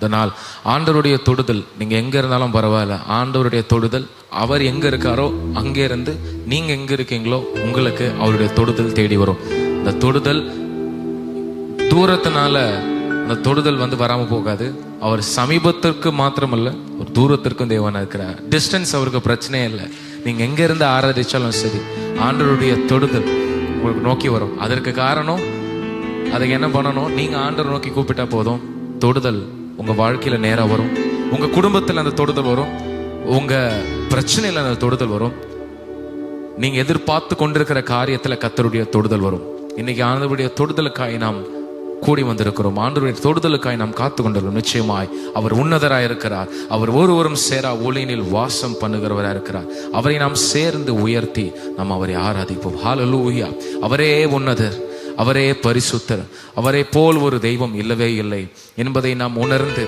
இதனால் ஆண்டவருடைய தொடுதல், நீங்கள் எங்கே இருந்தாலும் பரவாயில்ல, ஆண்டவருடைய தொடுதல், அவர் எங்கே இருக்காரோ அங்கே இருந்து நீங்கள் எங்கே இருக்கீங்களோ உங்களுக்கு அவருடைய தொடுதல் தேடி வரும். இந்த தொடுதல் தூரத்தினால அந்த தொடுதல் வராமல் போகாது. அவர் சமீபத்திற்கு மாத்திரமல்ல, ஒரு தூரத்திற்கும் தேவனாக இருக்கிறார். டிஸ்டன்ஸ் அவருக்கு பிரச்சனையே இல்லை. நீங்கள் எங்கே இருந்து ஆராதிச்சாலும் சரி, ஆண்டவருடைய தொடுதல் உங்களுக்கு நோக்கி வரும். அதற்கு காரணம், அதுக்கு என்ன பண்ணணும், நீங்கள் ஆண்டவர் நோக்கி கூப்பிட்டா போதும், தொடுதல் உங்கள் வாழ்க்கையில் நேராக வரும். உங்கள் குடும்பத்தில் அந்த தொடுதல் வரும். உங்கள் பிரச்சனையில் அந்த தொடுதல் வரும். நீங்கள் எதிர்பார்த்து கொண்டிருக்கிற காரியத்தில் கர்த்தருடைய தொடுதல் வரும். இன்னைக்கு ஆண்டவருடைய தொடுதலுக்காய் நாம் கூடி வந்திருக்கிறோம். ஆண்டவருடைய தொடுதலுக்காய் நாம் காத்து கொண்டிருக்கிறோம். நிச்சயமாய் அவர் உன்னதராய் இருக்கிறார். அவர் ஒருவரும் சேரா ஒளியினில் வாசம் பண்ணுகிறவராய் இருக்கிறார். அவரை நாம் சேர்ந்து உயர்த்தி நாம் அவரை ஆராதிப்போம். ஹல்லேலூயா. அவரே உன்னதர், அவரே பரிசுத்தர், அவரை போல் ஒரு தெய்வம் இல்லவே இல்லை என்பதை நாம் உணர்ந்து,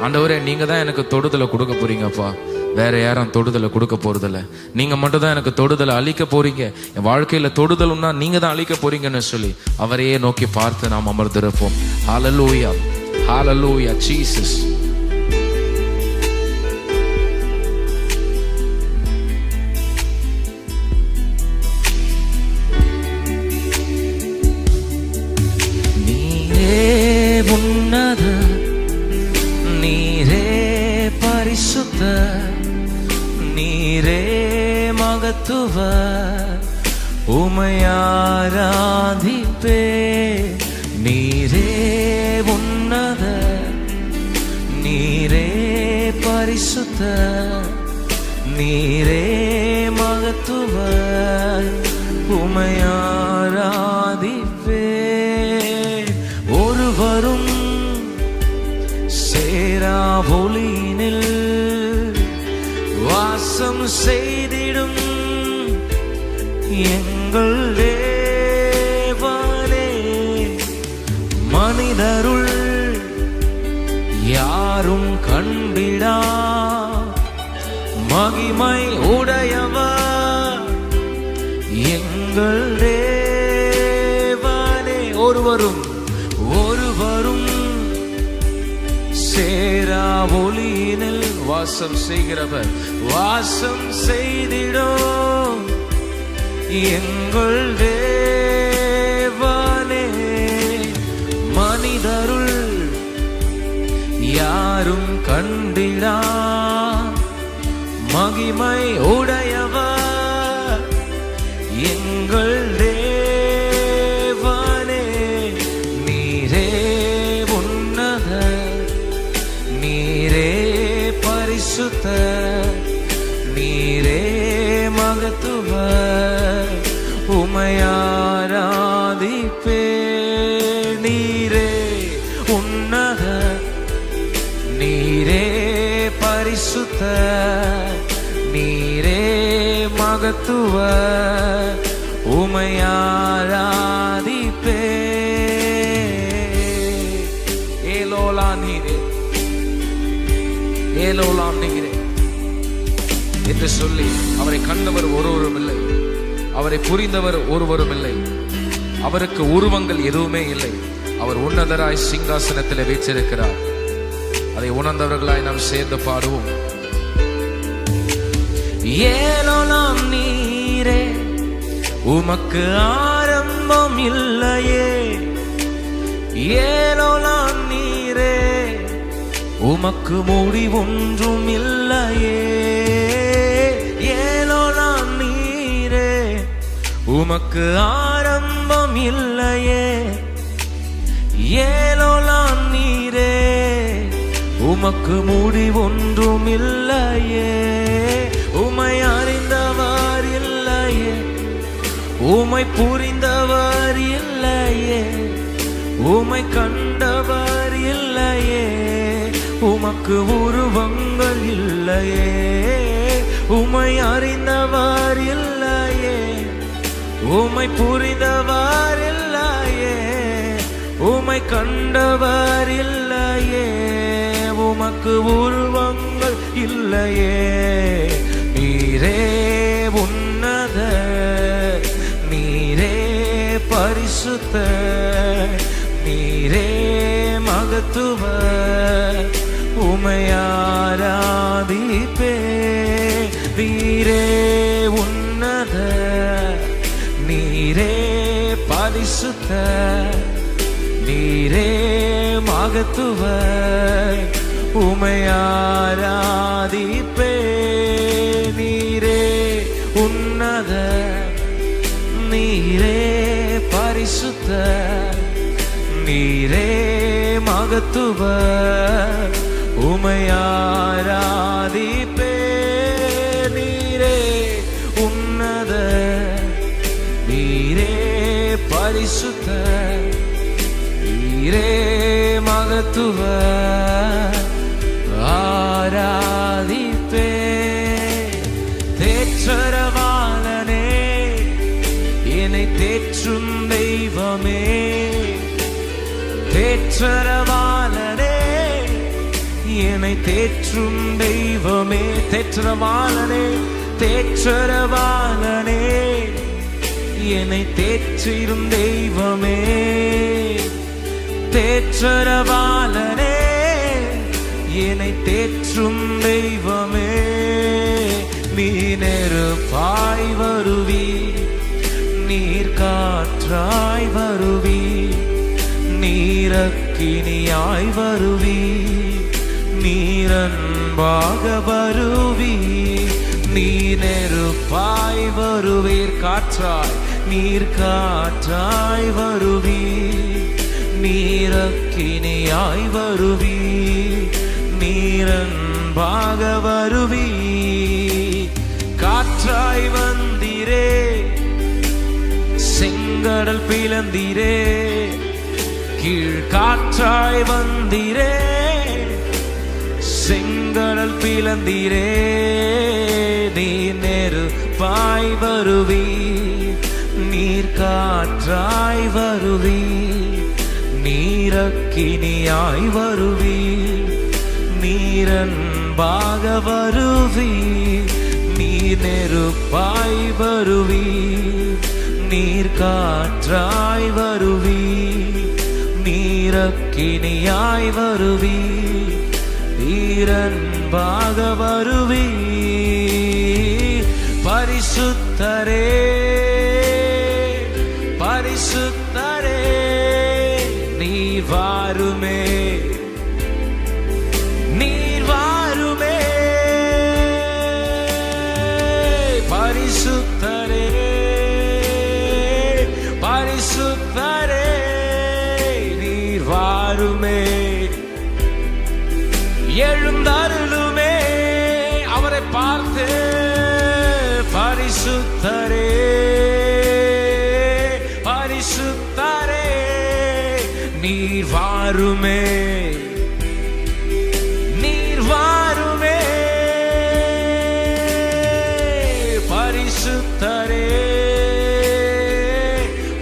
ஆண்டவரே நீங்க தான் எனக்கு தொடுதலை கொடுக்க போறீங்கப்பா, வேற யாரும் தொடுதலை கொடுக்க போறதில்ல, நீங்க மட்டும் தான் எனக்கு தொடுதலை அழிக்க போறீங்க, என் வாழ்க்கையில தொடுதல்னா நீங்க தான் அழிக்க போறீங்கன்னு சொல்லி அவரையே நோக்கி பார்த்து நாம் அமர்ந்திருப்போம். ஹல்லேலூயா, ஹல்லேலூயா, ஜீசஸ். உன்னத நீரே பரிசுத்த, நீரே மகத்துவ, உம்மை ஆராதிப்பே. நீரே உன்னத நீரே பரிசுத்த, நீரே மகத்துவ, உம்மை ஆராதிப்பே. ஒருவரும் சேரா ஒளியினில் வாசம் செய்திடும் எங்கள் தேவனே. மனிதருள் யாரும் கண்டிடா மகிமை உடையவர் எங்கள் தேவனே. ஒருவரும் சேரா ஒளியினில் வாசம் செய்கிறவர், வாசம் செய்திடும் எங்கள் தேவனே. மனிதருள் யாரும் கண்டிடா மகிமை உடையவர் எங்கள் தேவனே. நீரே உன்னத நீரே பரிசுத்த, நீரே மகத்துவ, உம்மை ஆராதிப்பே. நீரே உன்னத நீரே பரிசுத்த, நீரே மகத்துவ, உம்மை ஆராதிப்பே. ஏலோலா நீரே, ஏலோலாம் நீரே என்று சொல்லி அவரை கண்டவர் ஒருவரும் இல்லை, அவரை புரிந்தவர் ஒருவரும் இல்லை, அவருக்கு உருவங்கள் எதுவுமே இல்லை. அவர் உன்னதராய் சிங்காசனத்தில் வீற்றிருக்கிறார். அதை உணர்ந்தவர்களாய் நாம் சேர்ந்து பாடுவோம். ஏலோலாம் நீரே, உமக்கு ஆரம்பம் இல்லையே. ஏலோலாம் நீரே, உமக்கு முடிவொன்றும் இல்லையே. ஏலோலாம் நீரே, உமக்கு ஆரம்பம் இல்லையே. ஏலோலாம் நீரே, உமக்கு முடிவொன்றும் இல்லையே. உம்மை அறிந்தவர் இல்லையே, உம்மை புரிந்தவர் இல்லையே, உம்மை கண்டவர் இல்லையே. உமக்கு உருவங்கள் இல்லையே, உம்மை அறிந்தவர் இல்லையே, உம்மை புரிந்தவர் இல்லையே, உம்மை கண்டவர் இல்லையே. உமக்கு உருவங்கள் இல்லையே. நீரே உன்னத நீரே பரிசுத்த, நீரே மகத்துவ, உம்மை ஆராதிப்பே. நீரே உன்னத, நீரே பரிசுத்த, நீரே மகத்துவ, உம்மை ஆராதிப்பே. நீரே உன்னத, நீரே பரிசுத்த, நீரே மகத்துவ, உம்மை ஆராதிப்பே. நீரே உன்னத, நீரே பரிசுத்த, நீரே மகத்துவ, ஆராதிப்பே. தேற்றரவாளனே, என்னை தேற்றும் தெய்வமே. தேற்றரவாளனே, என்னை தேற்றும் தெய்வமே. தேற்றரவாளனே, தேற்றரவாளனே, என்னை தேற்றிடும் தெய்வமே. தேற்றரவாளனே, என்னை தேற்றும் தெய்வமே. நீ நெருப்பாய் வருவி, நீர் காற்றாய் வருவி, நீரக்கினியாய் வருவி, நீரன்பாக வருவி. நீ நெருப்பாய் வருவீர், காற்றாய், நீர் காற்றாய் வருவி, நீரக்கினியாய் வருவி, நீரன்பாக வருவி. காற்றாய் வந்தீரே, செங்கடல் பிளந்தீரே. கீழ் காற்றாய் வந்தீரே, செங்கடல் பிளந்தீரே. நீ நெருப்பாய் வருவி, நீர் காற்றாய் வருவி, நீரக்கினியாய் வருவி, நீரன்பாக வருவி. நீ நெருப்பாய் வருவி, நீர் காற்றாய் வருவி, நீரக்கினியாய் வருவி, நீரன்பாக வருவி. பரிசுத்தரே, பரிசுத்தரே, நீர் வாருமே, நீர் வாருமே. பரிசுத்தரே, பரிசுத்தரே, நீர் வாருமே. எழுந்தருளுமே, அவரை பார்த்து. பரிசுத்தரே, பரிசுத்தரே, நீர் வாருமே, நீர் வாருமே. பரிசுத்தரே,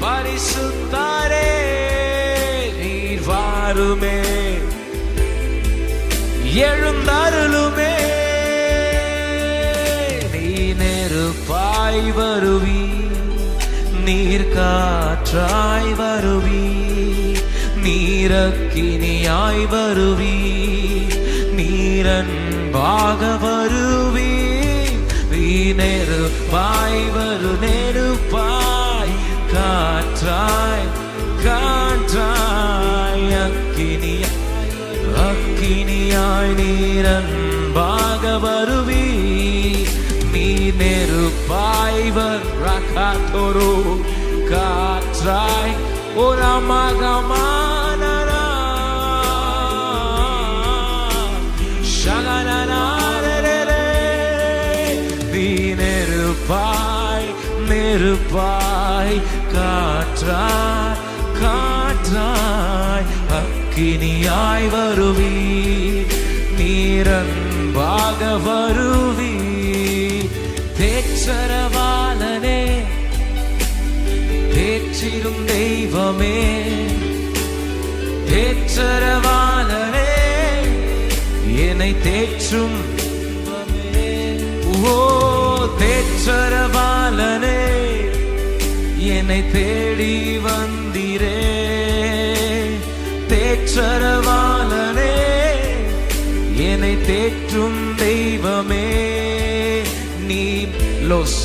பரிசுத்தரே, நீர் வாருமே. எழுந்தருளுமே, நீ நெருப்பாய் வருவி, நீர் காற்றாய் வருவி, நீரக்கினியாய் வருவி, நீரன்பாக வருவி. நீ நெருப்பாய் வரு, நெருப்பாய், காற்றாய், காற்றாய், அக்கினியாய், அக்கினியாய், நீரன்பாக வருவி. நீ நெருப்பாய் வராகாத்தோரு, காற்றாய், ஓரமகமானரா ஷகனரே. நீ நெருப்பாய், நெருப்பாய், காற்றாய், காற்றாய், அக்கினியாய் வருவி, நீரன்பாக வருவி. தேற்றரவாளனே, தேற்றிடும் தெய்வமே. தேற்றரவாளனே, என்னை தேற்றும் தெய்வமே. ஓ தேற்றரவாளனே, என்னை தேடி வந்தீரே. தேற்றரவாளனே, தேற்றும் தெய்வமே நீ லோஸ்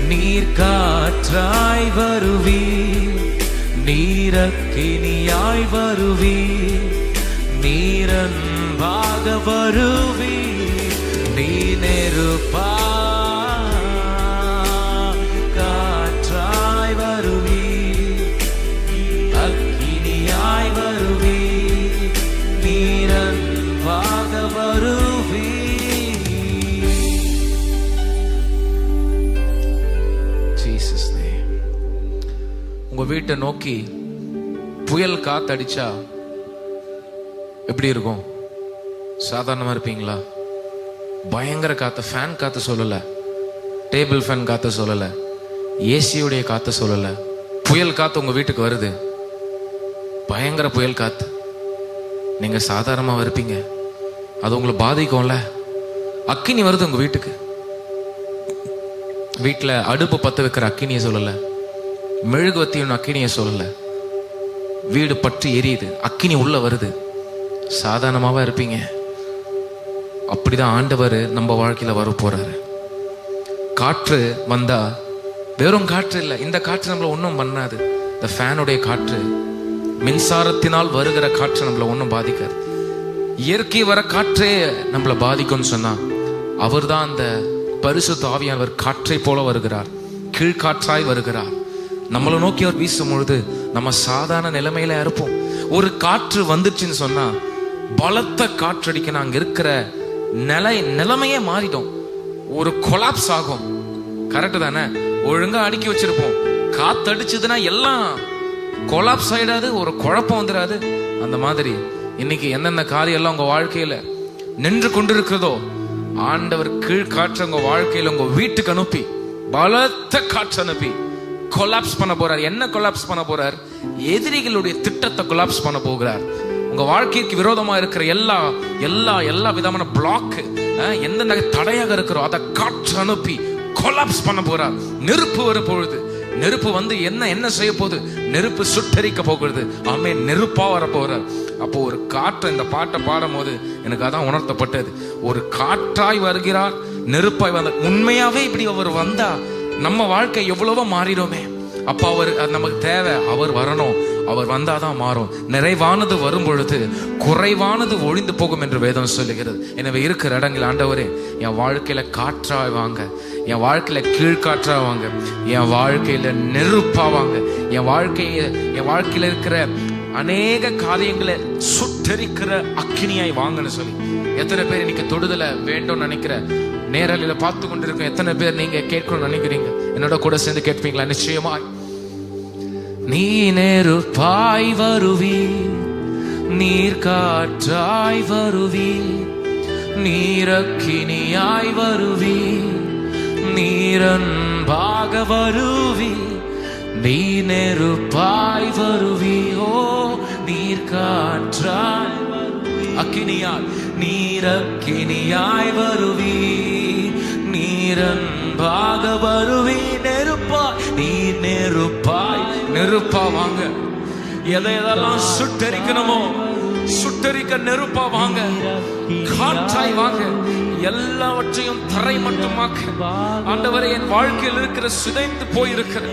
நீர் காற்றாய் வருவீர், நீரக்கினியாய் வருவீர், நீரன்பாக வருவீர், நீ நெருப்பா காற்றாய் வருவீர், அக்கினியாய் வருவீர், நீரன்பாக வருவீர். Jesus name. உங்க வீட்டை நோக்கி புயல் காத்தடிச்சா எப்படி இருக்கும்? சாதாரணமா இருப்பீங்களா? பயங்கர காத்து, ஃபேன் காத்து சொல்லல, டேபிள் ஃபேன் காத்து சொல்லல, ஏசியுடைய காத்து சொல்லல, புயல் காத்து உங்க வீட்டுக்கு வருது, பயங்கர புயல் காத்து. நீங்க சாதாரணமா இருப்பீங்க, அது உங்களை பாதிக்கும்ல. அக்கினி வருது உங்க வீட்டுக்கு, வீட்டுல அடுப்பு பத்த வைக்கிற அக்கினியை சொல்லல, மெழுகுவத்தியும் அக்கினியை சொல்லல, வீடு பற்றி எரியுது, அக்கினி உள்ள வருது, சாதாரணமாவா இருப்பீங்க. அப்படிதான் ஆண்டவர் நம்ம வாழ்க்கையில வர போறாரு. காற்று வந்தா வெறும் காற்று இல்லை, இந்த காற்று நம்மள ஒன்றும் பண்ணாது. இந்த ஃபேனுடைய காற்று, மின்சாரத்தினால் வருகிற காற்று நம்மள ஒன்றும் பாதிக்காது. இயற்கை வர காற்றே நம்மள பாதிக்கும்னு சொன்னா, அவர் தான் அந்த பரிசுத்த ஆவியானவர் காற்றை போல வருகிறார், கீழ்காற்றாய் வருகிறார். நம்மளை நோக்கி அவர் வீசும் பொழுது நம்ம சாதாரண நிலைமையில இருப்போம். ஒரு காற்று வந்துச்சுன்னு சொன்னா, பலத்த காற்றடிக்க நாங்க இருக்கிற நிலைமையே மாறிடும், ஒரு கொலாப்ஸ் ஆகும். கரெக்டு தானே? ஒழுங்கா அடுக்கி வச்சிருப்போம், காத்தடிச்சதுன்னா எல்லாம் கொலாப்ஸ் ஆயிடாது, ஒரு குழப்பம் வந்துடாது. அந்த மாதிரி இன்னைக்கு எந்தெந்த காரியம் எல்லாம் உங்க வாழ்க்கையில நின்று கொண்டிருக்கிறதோ, ஆண்டவர் கீழ்காற்று உங்க வாழ்க்கையில உங்க வீட்டுக்கு அனுப்பி பலத்த காற்று அனுப்பி கொலாப்ஸ் பண்ண போறார். என்ன கொலாப்ஸ் பண்ண போறார்? எதிரிகளுடைய திட்டத்தை கொலாப்ஸ் பண்ண போகிறார். உங்க வாழ்க்கைக்கு விரோதமா இருக்கிற எல்லா விதமான பிளாக், எந்த தடையாக இருக்கிறோம், அதை காற்று அனுப்பி கொலாப்ஸ் பண்ண போறார். நெருப்பு வர பொழுது, நெருப்பு வந்து என்ன செய்ய போகுது? நெருப்பு சுட்டரிக்க போகிறது. ஆமே, நெருப்பா வர போறார். அப்போ ஒரு காற்று, இந்த பாட்டை பாடும் போது எனக்கு அதான் உணர்த்தப்பட்டது. ஒரு காற்றாய் வருகிறார், நெருப்பாய் வந்த. உண்மையாவே இப்படி அவர் வந்தா நம்ம வாழ்க்கை எவ்வளவோ மாறிடுமே. அப்ப அவர் நமக்கு தேவை, அவர் வரணும், அவர் வந்தாதான் மாறும். நிறைவானது வரும் பொழுது குறைவானது ஒழிந்து போகும் என்று வேதம் சொல்லுகிறது. எனவே இருக்கிற இடங்கள், ஆண்டவரே என் வாழ்க்கையில காற்றாய் வாங்க, என் வாழ்க்கையில கீழ்காற்றா வாங்க, என் வாழ்க்கையில நெருப்பா வாங்க, என் வாழ்க்கையில இருக்கிற அநேக காரியங்களை சுட்டரிக்கிற அக்கினியாய் வாங்கன்னு சொல்லி எத்தனை பேர் இன்னைக்கு தொடுதலை வேண்டும் நினைக்கிற நேரலையில பார்த்து கொண்டிருக்கோம். எத்தனை பேர் நீங்க கேட்கணும்னு நினைக்கிறீங்க? என்னோட கூட சேர்ந்து கேட்பீங்களா? நிச்சயமாய். நீ நெருப்பாய் வருவீர், நீர் காற்றாய் வருவீர், நீரக்கினியாய் வருவீர், நீரன்பாக வருவீர், நீ நெருப்பாய் வருவீர். ஓ நீர் காற்றாய் அக்கினியாய், நீரக்கினியாய் வருவீர், நீரன்பாக வருவீர், நெருப்பாய், நீ நெருப்பா வாங்க. எதையெல்லாம் சுட்டரிக்கணுமோ சுட்டரிக்க நெருப்பா வாங்க, காற்றாய் வாங்க, எல்லாவற்றையும் தரை மட்டுமாக்க. ஆண்டவரே, என் வாழ்க்கையில் இருக்கிற சிதைந்து போயிருக்கிற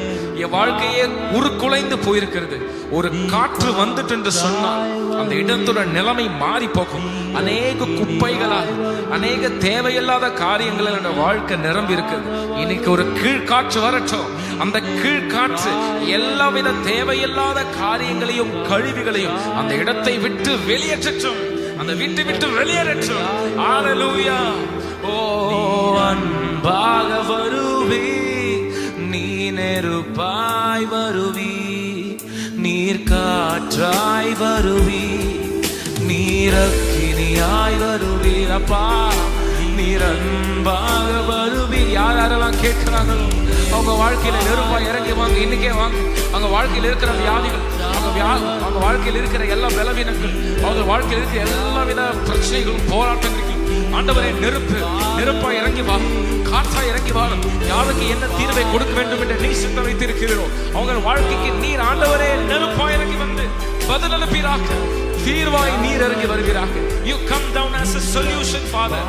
என் வாழ்க்கையே உருக்குலைந்து போயிருக்கிறது. ஒரு காற்று வந்துட்டு என்று சொன்னால் அந்த இடத்தோட நிலைமை மாறி போகும். அநேக குப்பைகளால், அநேக தேவையில்லாத காரியங்களில் அந்த வாழ்க்கை நிரம்பி இருக்குது. இன்னைக்கு ஒரு கீழ்காற்று வரட்டும். அந்த கீழ்காற்று எல்லாவித தேவையில்லாத காரியங்களையும் கழிவுகளையும் அந்த இடத்தை விட்டு வெளியேற்றட்டும், அந்த வீட்டை விட்டு வெளியேறட்டும். ஹல்லேலூயா. ஓ அன்பாக வருவே, நீ நெருப்பாய் வருவி, நீர் காற்றாய் வருவி, நீரக்கினியாய் வருவி. அப்பா, நீர் அன்பாக வருவி. யாரெல்லாம் கேட்கிறாங்களோ அவங்க வாழ்க்கையில நெருப்பாய் இறங்கி வாங்க, இன்னைக்கே வாங்க. அவங்க வாழ்க்கையில் இருக்கிற வியாதிகள், அவங்க வாழ்க்கையில் இருக்கிற எல்லா பலவீனங்கள், அவங்க வாழ்க்கையில் இருக்கிற எல்லா வித பிரச்சனைகளும் போராட்டங்களும், ஆண்டவரே நெருப்பாய் இறங்கி வா, காற்றாய் இறங்கி வாழும். யாருக்கு என்ன தீர்வை கொடுக்க வேண்டும் என்று நீ சித்தம் வைத்திருக்கிறோம், அவங்க வாழ்க்கைக்கு நீர் ஆண்டவரே நெருப்பாய் இறங்கி வந்து பதில் அனுப்பீராக. தீர்வாய் நீர் இறங்கி வருகிறாங்க. You come down as a solution, Father.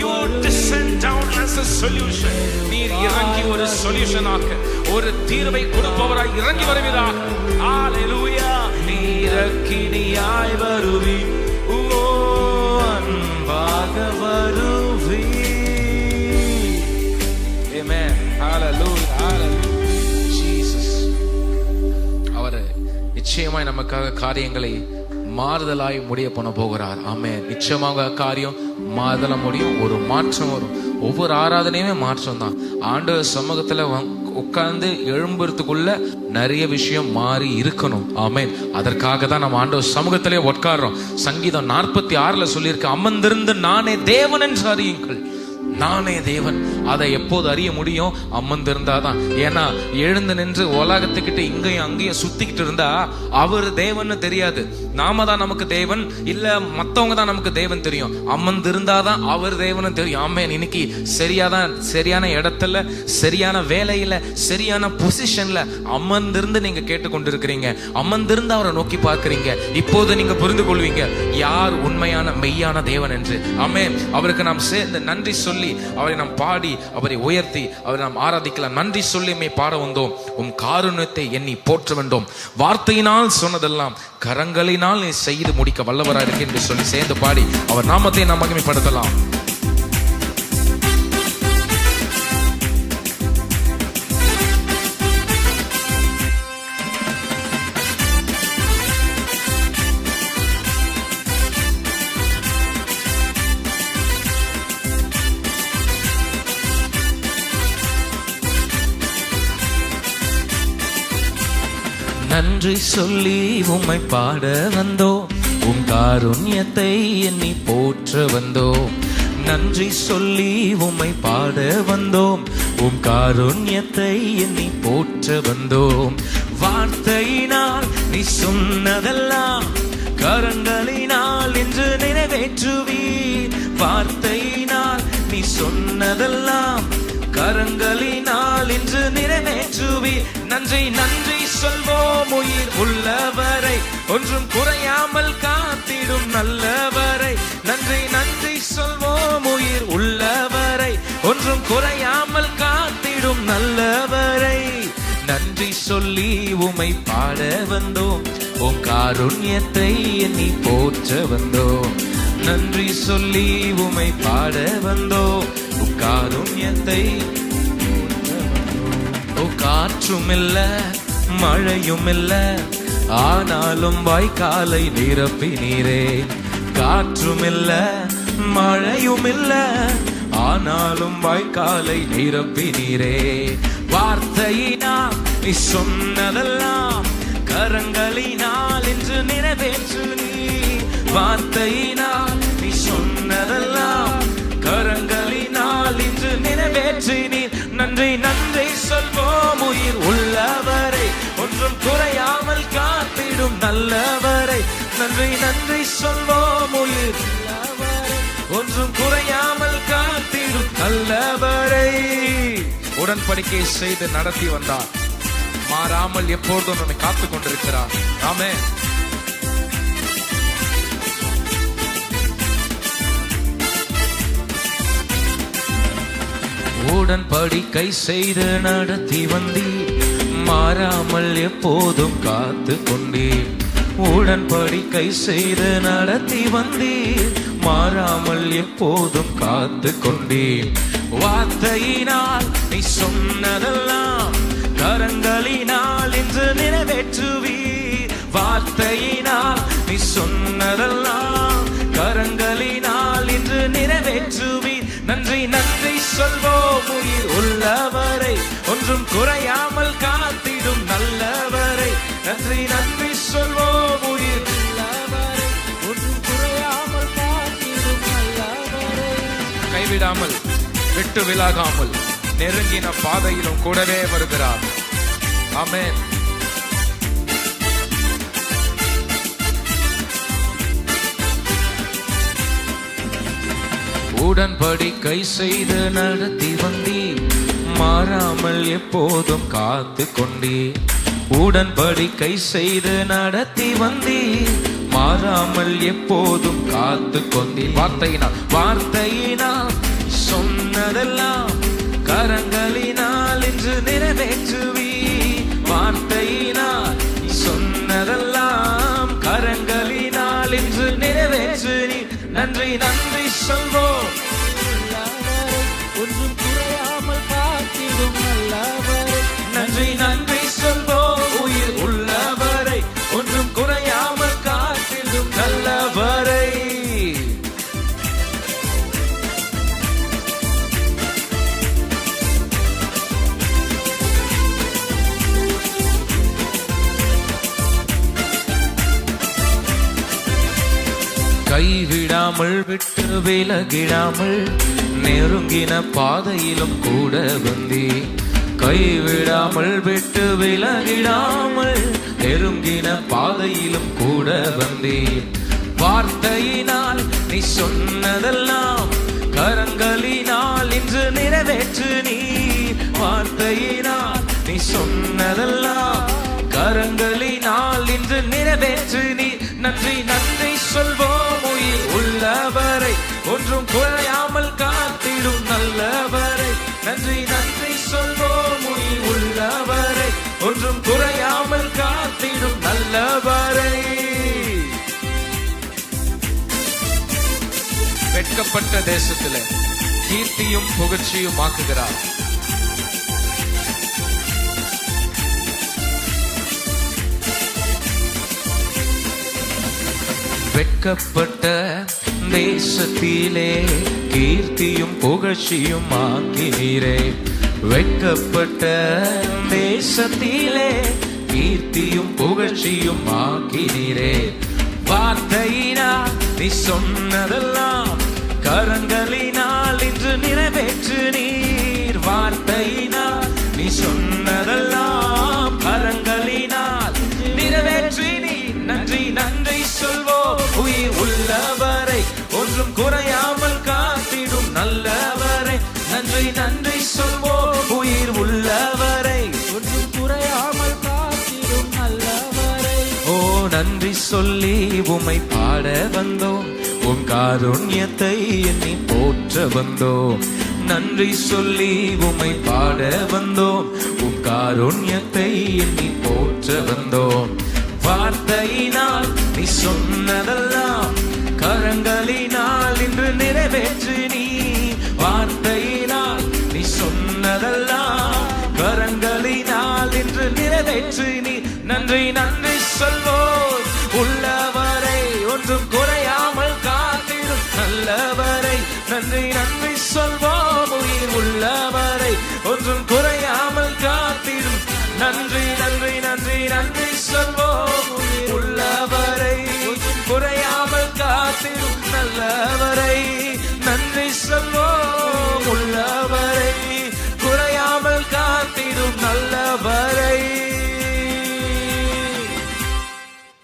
You descend down as a solution. நீர் இறங்கி ஒரு சொல்யூஷன் ஆக்க, ஒரு தீர்வை கொடுப்பவராய் இறங்கி வருவீராக. ஹalleluya. நீர் அக்கினியாய் வருவி, ஓ அன்பாக வருவி. Amen. Hallelujah. Hallelujah. Jesus. அவர் நிச்சயமாய் நமக்காக காரியங்களை மாறுதலாய் முடிய பண்ண போகிறார். ஆமென். நிச்சயமாக காரியம் மாறுதலா முடியும், ஒரு மாற்றம் வரும். ஒவ்வொரு ஆராதனையுமே மாற்றம் தான். ஆண்டவர் சமூகத்துல உட்கார்ந்து எழும்புறதுக்குள்ள நிறைய விஷயம் மாறி இருக்கணும். ஆமென். அதற்காக தான் நம்ம ஆண்டவர் சமூகத்திலே உட்கார்றோம். சங்கீதம் 46 சொல்லியிருக்கு, அமர்ந்திருந்து நானே தேவன் என்று அறியுங்கள். நானே தேவன். அதை எப்போது அறிய முடியும்? அமர்ந்திருந்தாதான். ஏன்னா எழுந்து நின்று உலகத்துக்கிட்ட இங்கேயும் அங்கேயும் சுத்திக்கிட்டு இருந்தா அவர் தேவன் தெரியாது. நாம தான் நமக்கு தேவன், இல்ல மத்தவங்க தான் நமக்கு தேவன் தெரியும். அமர்ந்திருந்தாதான் அவர் தேவன் தெரியும். ஆமென். இன்னைக்கு சரியான இடத்துல, சரியான வேலையில, சரியான பொசிஷன்ல அமர்ந்திருந்து நீங்க கேட்டுக்கொண்டிருக்கிறீங்க. அமர்ந்திருந்து அவரை நோக்கி பார்க்கிறீங்க. இப்போது நீங்க புரிந்து கொள்வீங்க யார் உண்மையான மெய்யான தேவன் என்று. ஆமென். அவருக்கு நாம் சேர்ந்து நன்றி சொல்லி, அவரை நாம் பாடி, அவரை உயர்த்தி, அவரை நாம் ஆராதிக்கலாம். நன்றி சொல்லி பாட வந்தோம். உம் காருண்யத்தை எண்ணி போற்ற வேண்டும். வார்த்தையினால் சொன்னதெல்லாம் கரங்களினால் நீ செய்து முடிக்க வல்லவராக இருக்கு என்று சொல்லி சேர்ந்து பாடி அவர் நாமத்தை நாம் மகிமைப்படுத்தலாம். நன்றி சொல்லி உம்மை பாட வந்தோம், உம் காருண்யத்தை எண்ணி போற்ற வந்தோம். நன்றி சொல்லி உம்மை பாட வந்தோம், உம் காருண்யத்தை எண்ணி போற்ற வந்தோம். வார்த்தையினால் நீ சொன்னதெல்லாம் கரங்களினால் என்று நிறைவேற்றுவீர். வார்த்தையினால் நீ சொன்னதெல்லாம் கரங்களினால் இன்று நிறைவேற்றுவீர். நன்றி நன்றி சொல்வோம் உயிர் உள்ளவரை, ஒன்றும் குறையாமல் காத்திடும் நல்லவரை. நன்றி நன்றி சொல்வோம் உயிர் உள்ளவரை, ஒன்றும் குறையாமல் காத்திடும் நல்லவரை. நன்றி சொல்லி உம்மை பாட வந்தோம், உம் காருண்யத்தை எண்ணி போற்ற வந்தோம். நன்றி சொல்லி உம்மை பாட வந்தோம், உம் காருண்யத்தை. ஓ காற்றும் இல்ல மழையும் இல்ல, ஆனாலும் வாய்க்காலை நிரப்பினீரே. காற்றும் இல்ல மழையும் இல்ல, ஆனாலும் வாய்க்காலை நிரப்பினீரே. வார்த்தையினால் நீ சொன்னதெல்லாம் கரங்களினால் என்று நிறைவேற்று நீ. வார்த்தையினால் நீ சொன்னதெல்லாம் கரங்களினால் இன்று நிறைவேற்றினீர். நன்றி நன்றி சொல்வோம் உயிர் உள்ளவரை, ஒன்றும் குறையாமல் காத்திடும் நல்லவரை. நன்றி நன்றி சொல்வோம் உயிர் உள்ளவரை, ஒன்றும் குறையாமல் காத்திடும் நல்லவரை. உடன்படிக்கை செய்து நடத்தி வந்தார், மாறாமல் எப்பொழுதும் நம்மை காத்துக் கொண்டிருக்கிறார். ஆமென். உடன்படிக்கை செய்து நடத்தி வந்தீர், மாறாமல் எப்போதும் காத்து கொண்டீர். உடன்படிக்கை செய்து நடத்தி வந்தீர், மாறாமல் எப்போதும் காத்து கொண்டீர். வார்த்தையினால் நீ சொன்னதெல்லாம் கரங்களினால் இன்று நிறைவேற்றுவீர். வார்த்தையினால் நீ சொன்னதெல்லாம் கரங்களினால் இன்று நிறைவேற்றுவீர். நன்றி நன்றி சொல்வோம் உயிர் உள்ளவரை, ஒன்றும் குறையாமல் காத்திடும் நல்லவரை. நன்றி நன்றி சொல்வோம் உயிர் உள்ளவரை, ஒன்றும் குறையாமல் காத்திடும் நல்லவரை. கைவிடாமல் விட்டு விலகாமல் நெருங்கின பாதையிலும் கூடவே வருகிறார். ஆமென். உடன்படிக்கை செய்து நடத்தி வந்தீர், மாறாமல் எப்போதும் காத்து கொண்டீர். உடன்படிக்கை செய்து நடத்தி வந்தீர், மாறாமல் எப்போதும் காத்து கொண்டீர். வார்த்தையினால் சொன்னதெல்லாம் கரங்களினால் இன்று நிறைவேற்றுவி. வார்த்தையினால் சொன்னதெல்லாம் கரங்களினால் இன்று நிறைவேற்றி நன்றி சொல்வோம். ஒன்றும் குறையாமல் காத்திடும் நல்லவரை நன்றி சொல்வோம். உயிர் உள்ளவரை ஒன்றும் குறையாமல் காத்திடும் நல்லவரை. கைவிடாமல் விட்டு விலகிடாமல் நெருங்கின பாதையிலும் கூட வந்தே. கைவிடாமல் விட்டு விலகிடாமல் நெருங்கின பாதையிலும் கூட வந்தே. வார்த்தையினால் நீ சொன்னதெல்லாம் கரங்களினால் இன்று நிறைவேற்று நீ. வார்த்தையினால் நீ சொன்னதெல்லாம் கரங்களினால் இன்று நிறைவேற்று நீ. நன்றி சொல்வோம். உயிர் உள்ளவரை ஒன்றும் குறையாமல் காத்திடும் நல்லவரை. நன்றி சொல்வோம். உயிர் உள்ளவரை ஒன்றும் குறையாமல் காத்திடும் நல்லவரை. வெட்கப்பட்ட தேசத்திலே கீர்த்தியும் புகழ்ச்சியும் ஆக்குகிறார். வெட்கப்பட்ட தேசத்திலே கீர்த்தியும் புகழ்ச்சியும் ஆக்கினீரே. வெட்கப்பட்ட தேசத்திலே கீர்த்தியும் புகழ்ச்சியும் ஆக்கினீரே. வார்த்தையினால் நீ சொன்னதெல்லாம் கரங்களினால் இன்று நிறைவேற்று நீர். வார்த்தையினால் நீ சொன்னதெல்லாம் கரங்களினால் நிறைவேற்றி நீர். நன்றி சொல்வோம். உயிர் உள்ளவரை ஒன்றும் குறையாமல் காத்திடும் நல்லவரை. நன்றி சொல்வோம். உயிர் உள்ளவரை ஒன்றும் குறையாமல் காத்திடும் நல்லவரை. ஓ நன்றி சொல்லி உம்மை பாட வந்தோம். உம் காருண்யத்தை எண்ணி போற்ற வந்தோம். நன்றி சொல்லி உம்மை பாட வந்தோம். உம் காருண்யத்தை எண்ணி போற்ற வந்தோம். வார்த்தையினால் நீ சொன்னதெல்லாம் கரங்களினால் இன்று நிறைவேற்று நீ. வார்த்தையினால் நீ சொன்னதெல்லாம் கரங்களினால் இன்று நிறைவேற்று நீ. நன்றி சொல்வோம். உள்ளவரை ஒன்றும் குறையாமல் காத்திடும் நல்லவரை. நன்றி சொல்வோம். உயிர் உள்ளவரை ஒன்றும் குறையாமல் காத்திடும். நன்றி சொல்வோம். உயிர் உள்ளவரை ஒன்றும் குறையாமல் காத்திடும் நல்லவரை. நன்றி சொல்வோம். உள்ளவரை குறையாமல் காத்திடும் நல்லவரை.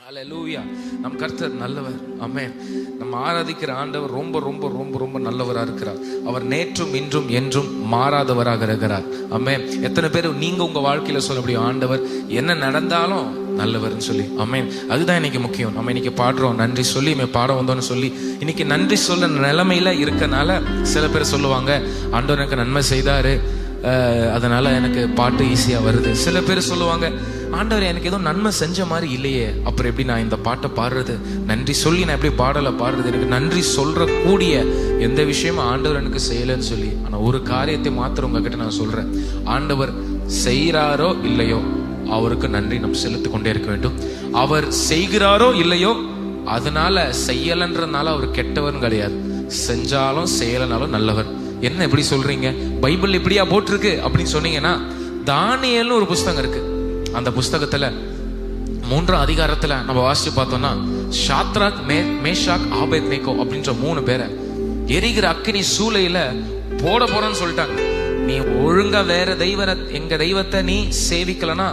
அல்லேலூயா. நம் கர்த்தர் நல்லவர். ஆமென். நம்ம ஆராதிக்கிற ஆண்டவர் ரொம்ப ரொம்ப ரொம்ப ரொம்ப நல்லவராக இருக்கிறார். அவர் நேற்றும் இன்றும் என்றும் மாறாதவராக இருக்கிறார். ஆமென். எத்தனை பேர் நீங்க உங்க வாழ்க்கையில சொல்ல முடியும், ஆண்டவர் என்ன நடந்தாலும் நல்லவர்னு சொல்லி. ஆமென். அதுதான் இன்னைக்கு முக்கியம். நம்ம இன்னைக்கு பாடுறோம் நன்றி சொல்லி, பாட வந்தோம்னு சொல்லி இன்னைக்கு நன்றி சொல்ல நிலைமையில இருக்கனால சில பேர் சொல்லுவாங்க, ஆண்டவர் எனக்கு நன்மை செய்தாரு, அதனால எனக்கு பாட்டு ஈஸியா வருது. சில பேர் சொல்லுவாங்க, ஆண்டவர் எனக்கு ஏதோ நன்மை செஞ்ச மாதிரி இல்லையே, அப்புறம் எப்படி நான் இந்த பாட்டை பாடுறது, நன்றி சொல்லி நான் எப்படி பாடலை பாடுறது, எனக்கு நன்றி சொல்ற கூடிய எந்த விஷயமும் ஆண்டவர் எனக்கு செய்யலைன்னு சொல்லி. ஆனா ஒரு காரியத்தை மாத்திரம் உங்ககிட்ட நான் சொல்றேன், ஆண்டவர் செய்கிறாரோ இல்லையோ அவருக்கு நன்றி நம்ம செலுத்தி கொண்டே இருக்க வேண்டும். அவர் செய்கிறாரோ இல்லையோ அதனால செய்யலன்றதுனால அவர் கெட்டவர்னு கிடையாது. செஞ்சாலும் செய்யலனாலும் நல்லவர். என்ன எப்படி சொல்றீங்க, பைபிள் இப்படியா போட்டிருக்கு அப்படின்னு சொன்னீங்கன்னா, தானியேல்னு ஒரு புஸ்தகம் இருக்கு. அந்த புஸ்தகத்துல 3ஆம் அதிகாரத்துல நம்ம வாசிச்சு பார்த்தோம்னா, ஷாத்ராக், மேஷாக், ஆபேத்நேகோ அப்படின்ற 3 பேரை எரிகிற அக்கினி சூளையில போட போறேன்னு சொல்லிட்டாங்க. நீ ஒழுங்கா வேற எங்க தெய்வத்தை நீ சேவிக்கலனா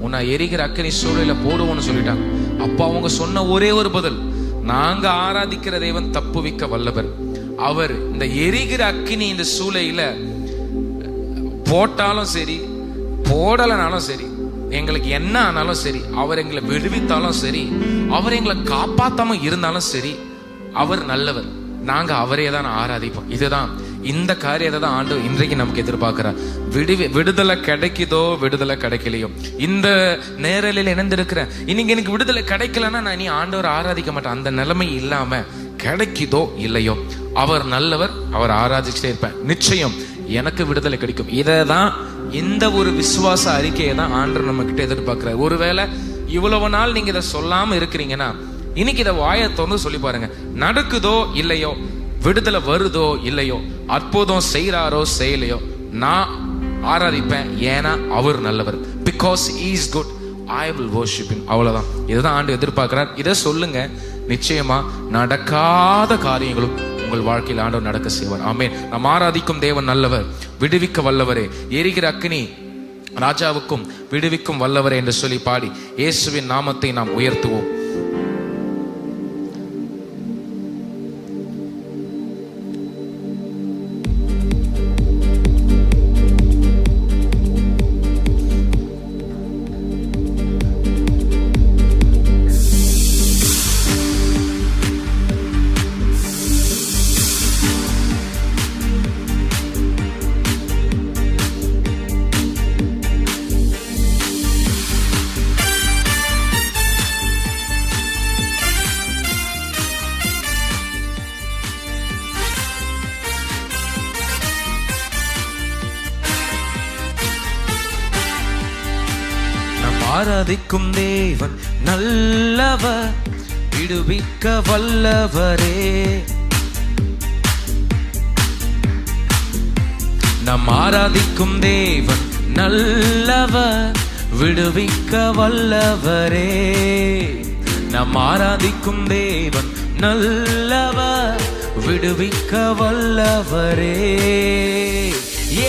உன்னை எரிகிற அக்கினி சூளையில போடுவோன்னு சொல்லிட்டாங்க. அப்ப அவங்க சொன்ன ஒரே ஒரு பதில், நாங்க ஆராதிக்கிற தெய்வன் தப்புவிக்க வல்லவர். அவர் இந்த எரிகிற அக்கினி இந்த சூளையில போட்டாலும் சரி போடலனாலும் சரி எங்களுக்கு என்ன ஆனாலும் சரி, அவர் எங்களை விடுவித்தாலும் சரி, அவர் எங்களை காப்பாத்தாம இருந்தாலும் சரி, அவர் நல்லவர். நாங்க அவரே தான் ஆராதிப்போம். இதுதான், இந்த காரியத்தை தான் ஆண்டவர் இன்றைக்கு நமக்கு எதிர்பார்க்கிறார். விடுதலை கிடைக்குதோ விடுதலை கிடைக்கலையோ, இந்த நேரலில் இணைந்திருக்கிற இன்னைக்கு எனக்கு விடுதலை கிடைக்கலன்னா நான் இனி ஆண்டவர் ஆராதிக்க மாட்டேன், அந்த நிலைமை இல்லாம கிடைக்குதோ இல்லையோ, அவர் நல்லவர், அவர் ஆராதிச்சுட்டே இருப்பேன், நிச்சயம் எனக்கு விடுதலை கிடைக்கும். இதைதான், இந்த ஒரு விசுவாச அறிக்கையை தான் ஆண்டவர் நம்ம கிட்ட எதிர்பார்க்கிறார். ஒருவேளை இவ்வளவு நாள் நீங்க இதை சொல்லாம இருக்கிறீங்கன்னா, இன்னைக்கு இதை வாயை திறந்து சொல்லி பாருங்க. நடக்குதோ இல்லையோ, விடுதலை வருதோ இல்லையோ, அற்புதம் செய்யறாரோ செய்யலையோ, நான் ஆராதிப்பேன், ஏன்னா அவர் நல்லவர். Because he is good, I will worship him. அவ்வளவுதான். இதுதான் ஆண்டு எதிர்பார்க்கிறார். இதை சொல்லுங்க, நிச்சயமா நடக்காத காரியங்களும் உங்கள் வாழ்க்கையில் ஆண்டவர் நடக்க செய்வார். ஆமென். நாம் ஆராதிக்கும் தேவன் நல்லவர், விடுவிக்க வல்லவரே, எரிகிற அக்கினி ராஜாவுக்கும் விடுவிக்கும் வல்லவரே என்று சொல்லி பாடி இயேசுவின் நாமத்தை நாம் உயர்த்துவோம். ஆராதிக்கும் தேவன் நல்லவர், விடுவிக்க வல்லவரே. நம் ஆராதிக்கும் தேவன் நல்லவர், விடுவிக்க வல்லவரே. நம் ஆராதிக்கும் தேவன் நல்லவர், விடுவிக்க வல்லவரே.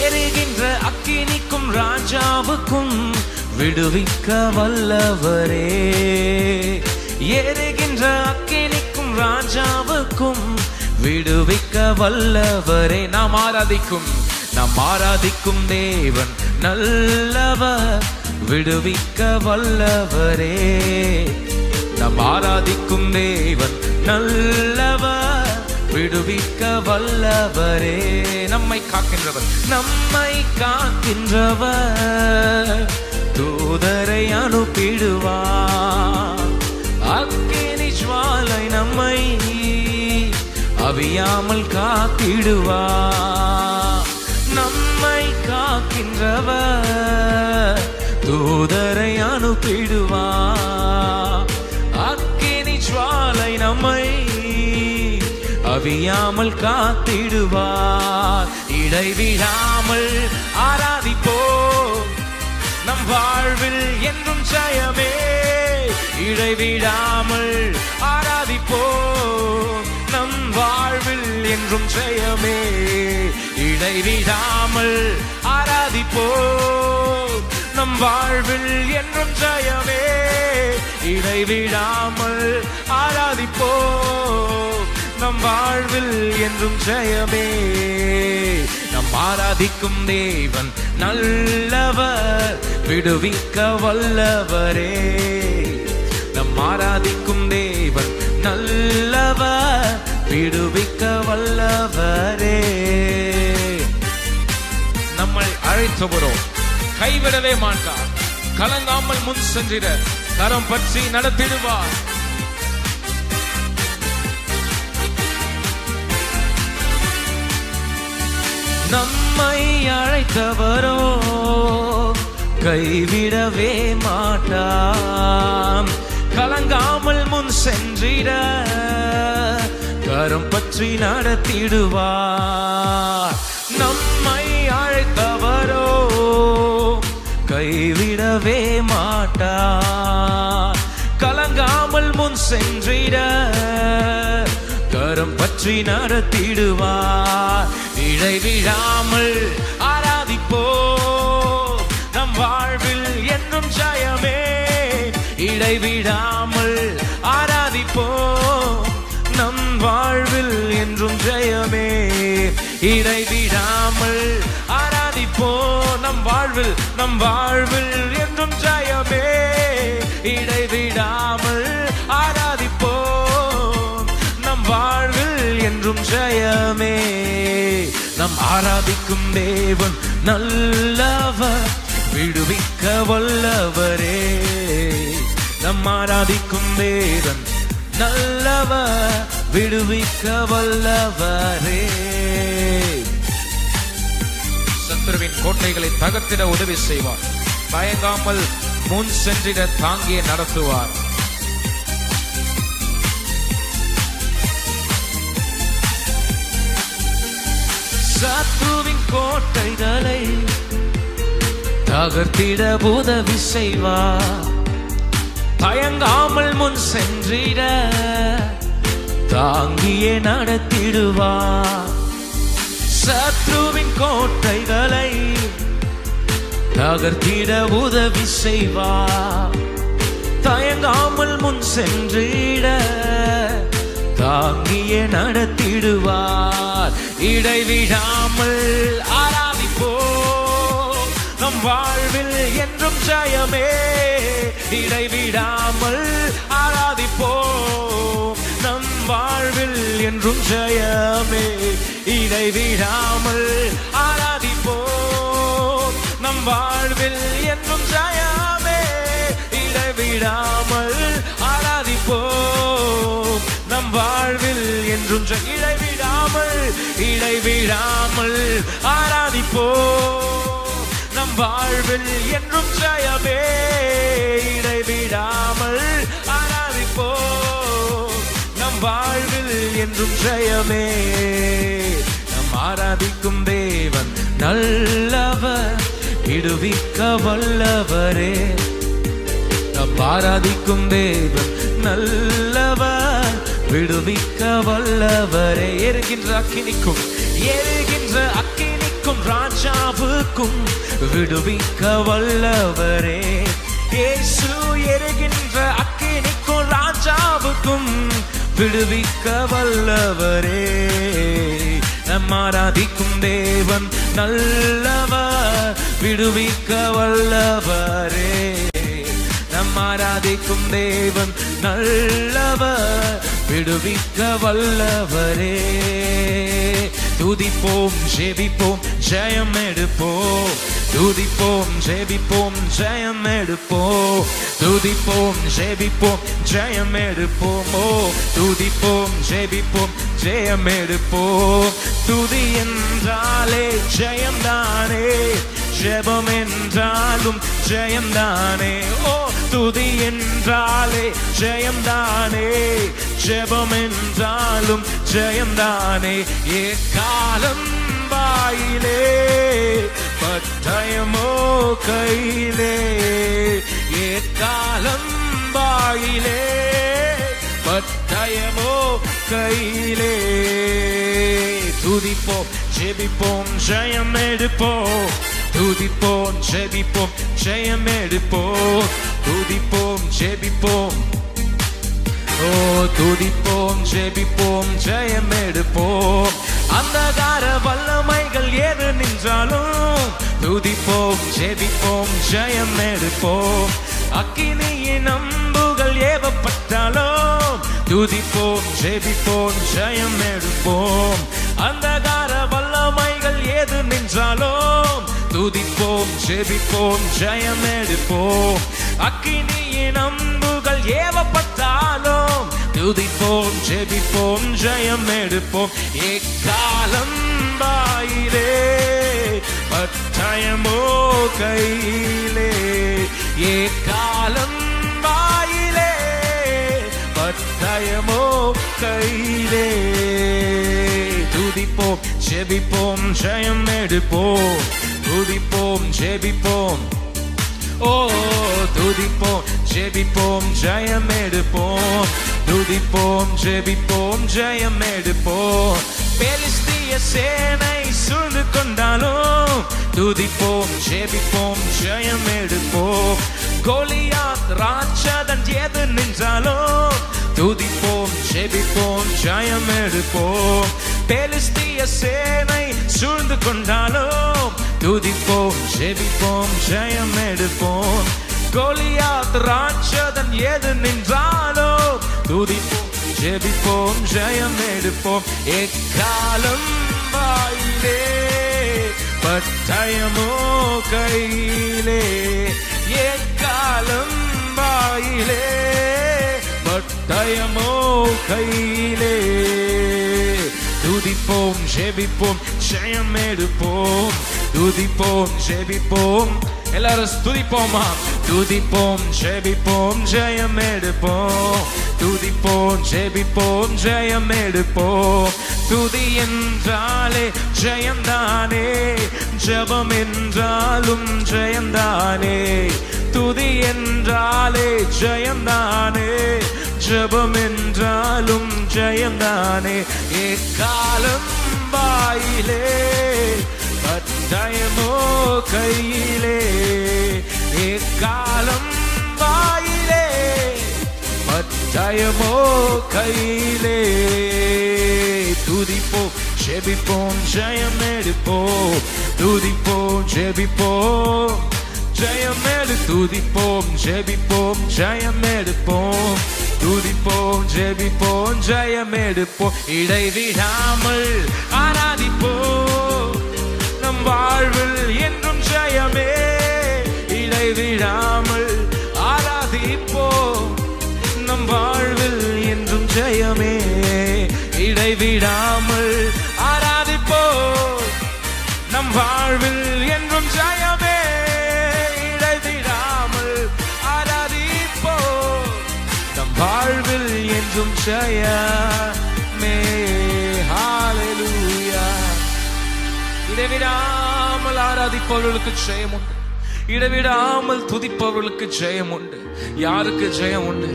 எரிகின்ற அக்கினிக்கும் ராஜாவுக்கும் விடுவிக்க வல்லவரே. எரிகின்ற அக்கினிக்கும் ராஜாவுக்கும் விடுவிக்க வல்லவரே. நாம் ஆராதிக்கும் தேவன் நல்லவர், விடுவிக்க வல்லவரே. நாம் ஆராதிக்கும் தேவன் நல்லவர், விடுவிக்க வல்லவரே. நம்மை காக்கின்றவர் தூதரை அனுப்பிடுவார். அக்கினி ஜுவாலை நம்மை அவியாமல் காத்திடுவார். நம்மை காக்கின்றவர் தூதரை அனுப்பிடுவார். அக்கினி ஜுவாலை நம்மை அவியாமல் காத்திடுவார். இடைவிடாமல் ஆராதிப்போம், நம் வாழ்வில் என்றும் ஜெயமே. இடைவிடாமல் ஆராதிப்போம், நம் வாழ்வில் என்றும் ஜெயமே. இடைவிடாமல் ஆராதிப்போம், நம் வாழ்வில் என்றும் ஜெயமே. இடைவிடாமல் ஆராதிப்போம், நம் வாழ்வில் என்றும் ஜெயமே. நம் ஆராதிக்கும் தேவன் நல்லவர், விடுவிக்க வல்லவரே. நம் ஆராதிக்கும் தேவன் நல்லவர், விடுவிக்க வல்லவரே. நம்மை அழைத்தவரோ கைவிடவே மாட்டார், கலங்காமல் முன் சென்றிட கரம் பற்றி நடத்திடுவார். நம்மை அழைத்தவரோ கைவிடவே மாட்டாம், கலங்காமல் முன் சென்றிட கரம் பற்றி நடத்திடுவார். நம்மை அழைத்தவரோ கைவிடவே மாட்டார், கலங்காமல் முன் சென்றிட கரம் பற்றி நடத்திடுவார். இடைவிடாமல் ஆராதிப்போம், நம் வாழ்வில் என்றும் ஜெயமே. இடைவிடாமல் ஆராதிப்போம், நம் வாழ்வில் என்றும் ஜெயமே. இடைவிடாமல் ஆராதிப்போம், நம் வாழ்வில் என்றும் ஜெயமே. இடைவிடாமல் ஆராதிப்போம், நம் வாழ்வில் என்றும் ஜெயமே. நம் ஆராதிக்கும் தேவன் நல்லவர், விடுவிக்க வல்லவரே. நம் ஆராதிக்கும் தேவன் நல்லவர், விடுவிக்க வல்லவரே. சத்துருவின் கோட்டைகளை தகர்த்திட உதவி செய்வார், பயங்காமல் முன் சென்றிட தாங்கிய நடத்துவார். சத்துருவின் கோட்டைகளை தகர்த்திட உதவி செய்வார், தயங்காமல் முன் சென்றிட தாங்கியே நடத்திடுவார். சத்ருவின் கோட்டைகளை தகர்த்திட உதவி செய்வார், தயங்காமல் முன் சென்றிட தாங்கியே நடத்திடுவார். இடைவிடாமல் ஆராதிப்போம், நம் வாழ்வில் என்றும் ஜெயமே. இடைவிடாமல் ஆராதிப்போம், நம் வாழ்வில் என்றும் ஜெயமே. இடைவிடாமல் ஆராதிப்போம், நம் வாழ்வில் என்றும் ஜெயமே. இடைவிடாமல் ஆராதிப்போம், நம் வாழ்வில் என்றும் இடைவிடாமல் ஆராதிப்போம், நம் வாழ்வில் என்றும் ஜெயமே. இடைவிடாமல் ஆராதிப்போம், நம் வாழ்வில் என்றும் ஜெயமே. நம் ஆராதிக்கும் தேவன் நல்லவர், விடுவிக்க வல்லவரே. நம் ஆராதிக்கும் தேவன் நல்லவர், விடுவிக்க வல்லவரே. எரிகின்ற அக்கினிக்கும் ராஜாவுக்கும் விடுவிக்க வல்லவரே. இயேசு எரிகின்ற அக்கினிக்கும் ராஜாவுக்கும் விடுவிக்க வல்லவரே. நம் ஆராதிக்கும் தேவன் நல்லவர், விடுவிக்க வல்லவரே. நம் ஆராதிக்கும் தேவன் நல்லவர், விடுவிக்க வல்லவரே. துதிப்போம் ஜெபிப்போம் ஜெயம் எடுப்போம், துதிப்போம் ஜெபிப்போம் ஜெயம் எடுப்போம், துதிப்போம் ஜெபிப்போம் ஜெயம் எடுப்போம். ஓ துதிப்போம் ஜெபிப்போம் ஜெயம் எடுப்போம். துதி என்றாலே ஜெயம்தானே, ஜெபம் என்றாலும் ஜெயம்தானே. ஓ துதி என்றாலே ஜெயம்தானே, ஜெபம் என்றாலும் ஜெயம்தானே. ஏக்காலம் வாயிலே பட்டயமோ கையிலே, ஏக்காலம் வாயிலே பட்டயமோ கையிலே. துதிப்போம் ஜெபிப்போம் ஜெயம் எடுப்போம், துதிப்போம் ஜெபிப்போம் ஜெயம் எடுப்போம், துதிப்போம் ஜெபிப்போம். ஓ துதிப்போம் ஜெபிப்போம் ஜெயம் எடுப்போம். அந்தகார வல்லமைகள் ஏது நின்றாலும் துதிப்போம் ஜெபிப்போம் ஜெயம் எடுப்போம். அக்கினியின் அம்புகள் ஏவப்பட்டாலும் துதிப்போம் ஜெபிப்போம் ஜெயம் எடுப்போம். அந்தகார வல்லமைகள் ஏது நின்றாலும் துதிப்போம் ஜெபிப்போம் ஜெயம் எடுப்போம். அக்கினியின் அம்புகள் ஏவப்பட்டாலும் துதிப்போம் ஜெபிப்போம் ஜெயம் எடுப்போம். ஏக்காலம் வாயிலே பட்டயமோ கையிலே, ஏக்காலம் வாயிலே பட்டயமோ கையிலே. துதிப்போம் ஜெபிப்போம் ஜெயம் எடுப்போம், துதிப்போம் ஜெபிப்போம். ஓ துதிப்போம் ஜெபிப்போம் ஜெயம் எடுப்போம், துதிப்போம் ஜெபிப்போம் ஜெயம் எடுப்போம். பெலிஸ்திய சேனை சூழ்ந்து கொண்டாலும் துதிப்போம் ஜெபிப்போம் ஜெயம் எடுப்போம். கோலியாத் ராட்சதன் எது நின்றாலும் துதிப்போம் ஜெபிப்போம் ஜெயம் எடுப்போம். பெலிஸ்திய சேனை சூழ்ந்து கொண்டாலும் துதிப்போம் ஜெபிப்போம் ஜெயம் எடுப்போம். கோலியாத் ராட்சதன் எது நின்றாலோ துதிப்போம் ஜெபிப்போம் ஜெயம் எடுப்போம். எக்காலம் வாயிலே பட்டயமோ கையிலே, எக்காலம் வாயிலே பட்டயமோ கையிலே. துதிப்போம் ஜெபிப்போம் ஜெயம் எடுப்போம். துதிப்போம் ஜெபிப்போம் எல்லாரும் துதிப்போமா. துதிப்போம் ஜெபிப்போம் ஜெயம் எடுப்போம். துதிப்போம் ஜெபிப்போம் ஜெயம் எடுப்போம். துதி என்றாலே ஜெயம்தானே, ஜெபம் என்றாலும் ஜெயம்தானே. துதி என்றாலே ஜெயம்தானே, ஜெபம் என்றாலும் ஜெயம்தானே. எக்காலம் வாயிலே பட்டயமோ கையிலே, எக்காலம் வாயிலே பட்டயமோ கையிலே. துதிப்போம் ஜெபிப்போம் ஜெயம் எடுப்போம். துதிப்போம் ஜெபிப்போம் ஜெயம் எடு. துதிப்போம் ஜெபிப்போம் ஜெயம் எடுப்போம். துதிப்போம் ஜெபிப்போம் ஜெயம் எடுப்போம். இடைவிடாமல் ஆராதிப்போம், நம் வாழ்வில் என்றும் ஜெயமே. இடைவிடாமல் ஆராதிப்போம், நம் வாழ்வில் என்றும் ஜெயமே. இடைவிடாமல் ஆராதிப்போம், நம் வாழ்வில் என்றும் ஜெயமே. இடைவிடாமல் ஆராதிப்போம், நம் வாழ்வில் என்றும் ஜெயமே. ஹல்லேலூயா. இடைவிடாமல் ஆராதிப்பவர்களுக்கு ஜெயம் உண்டு. இடைவிடாமல் துதிப்பவர்களுக்கு ஜெயம் உண்டு. யாருக்கு ஜெயம் உண்டு?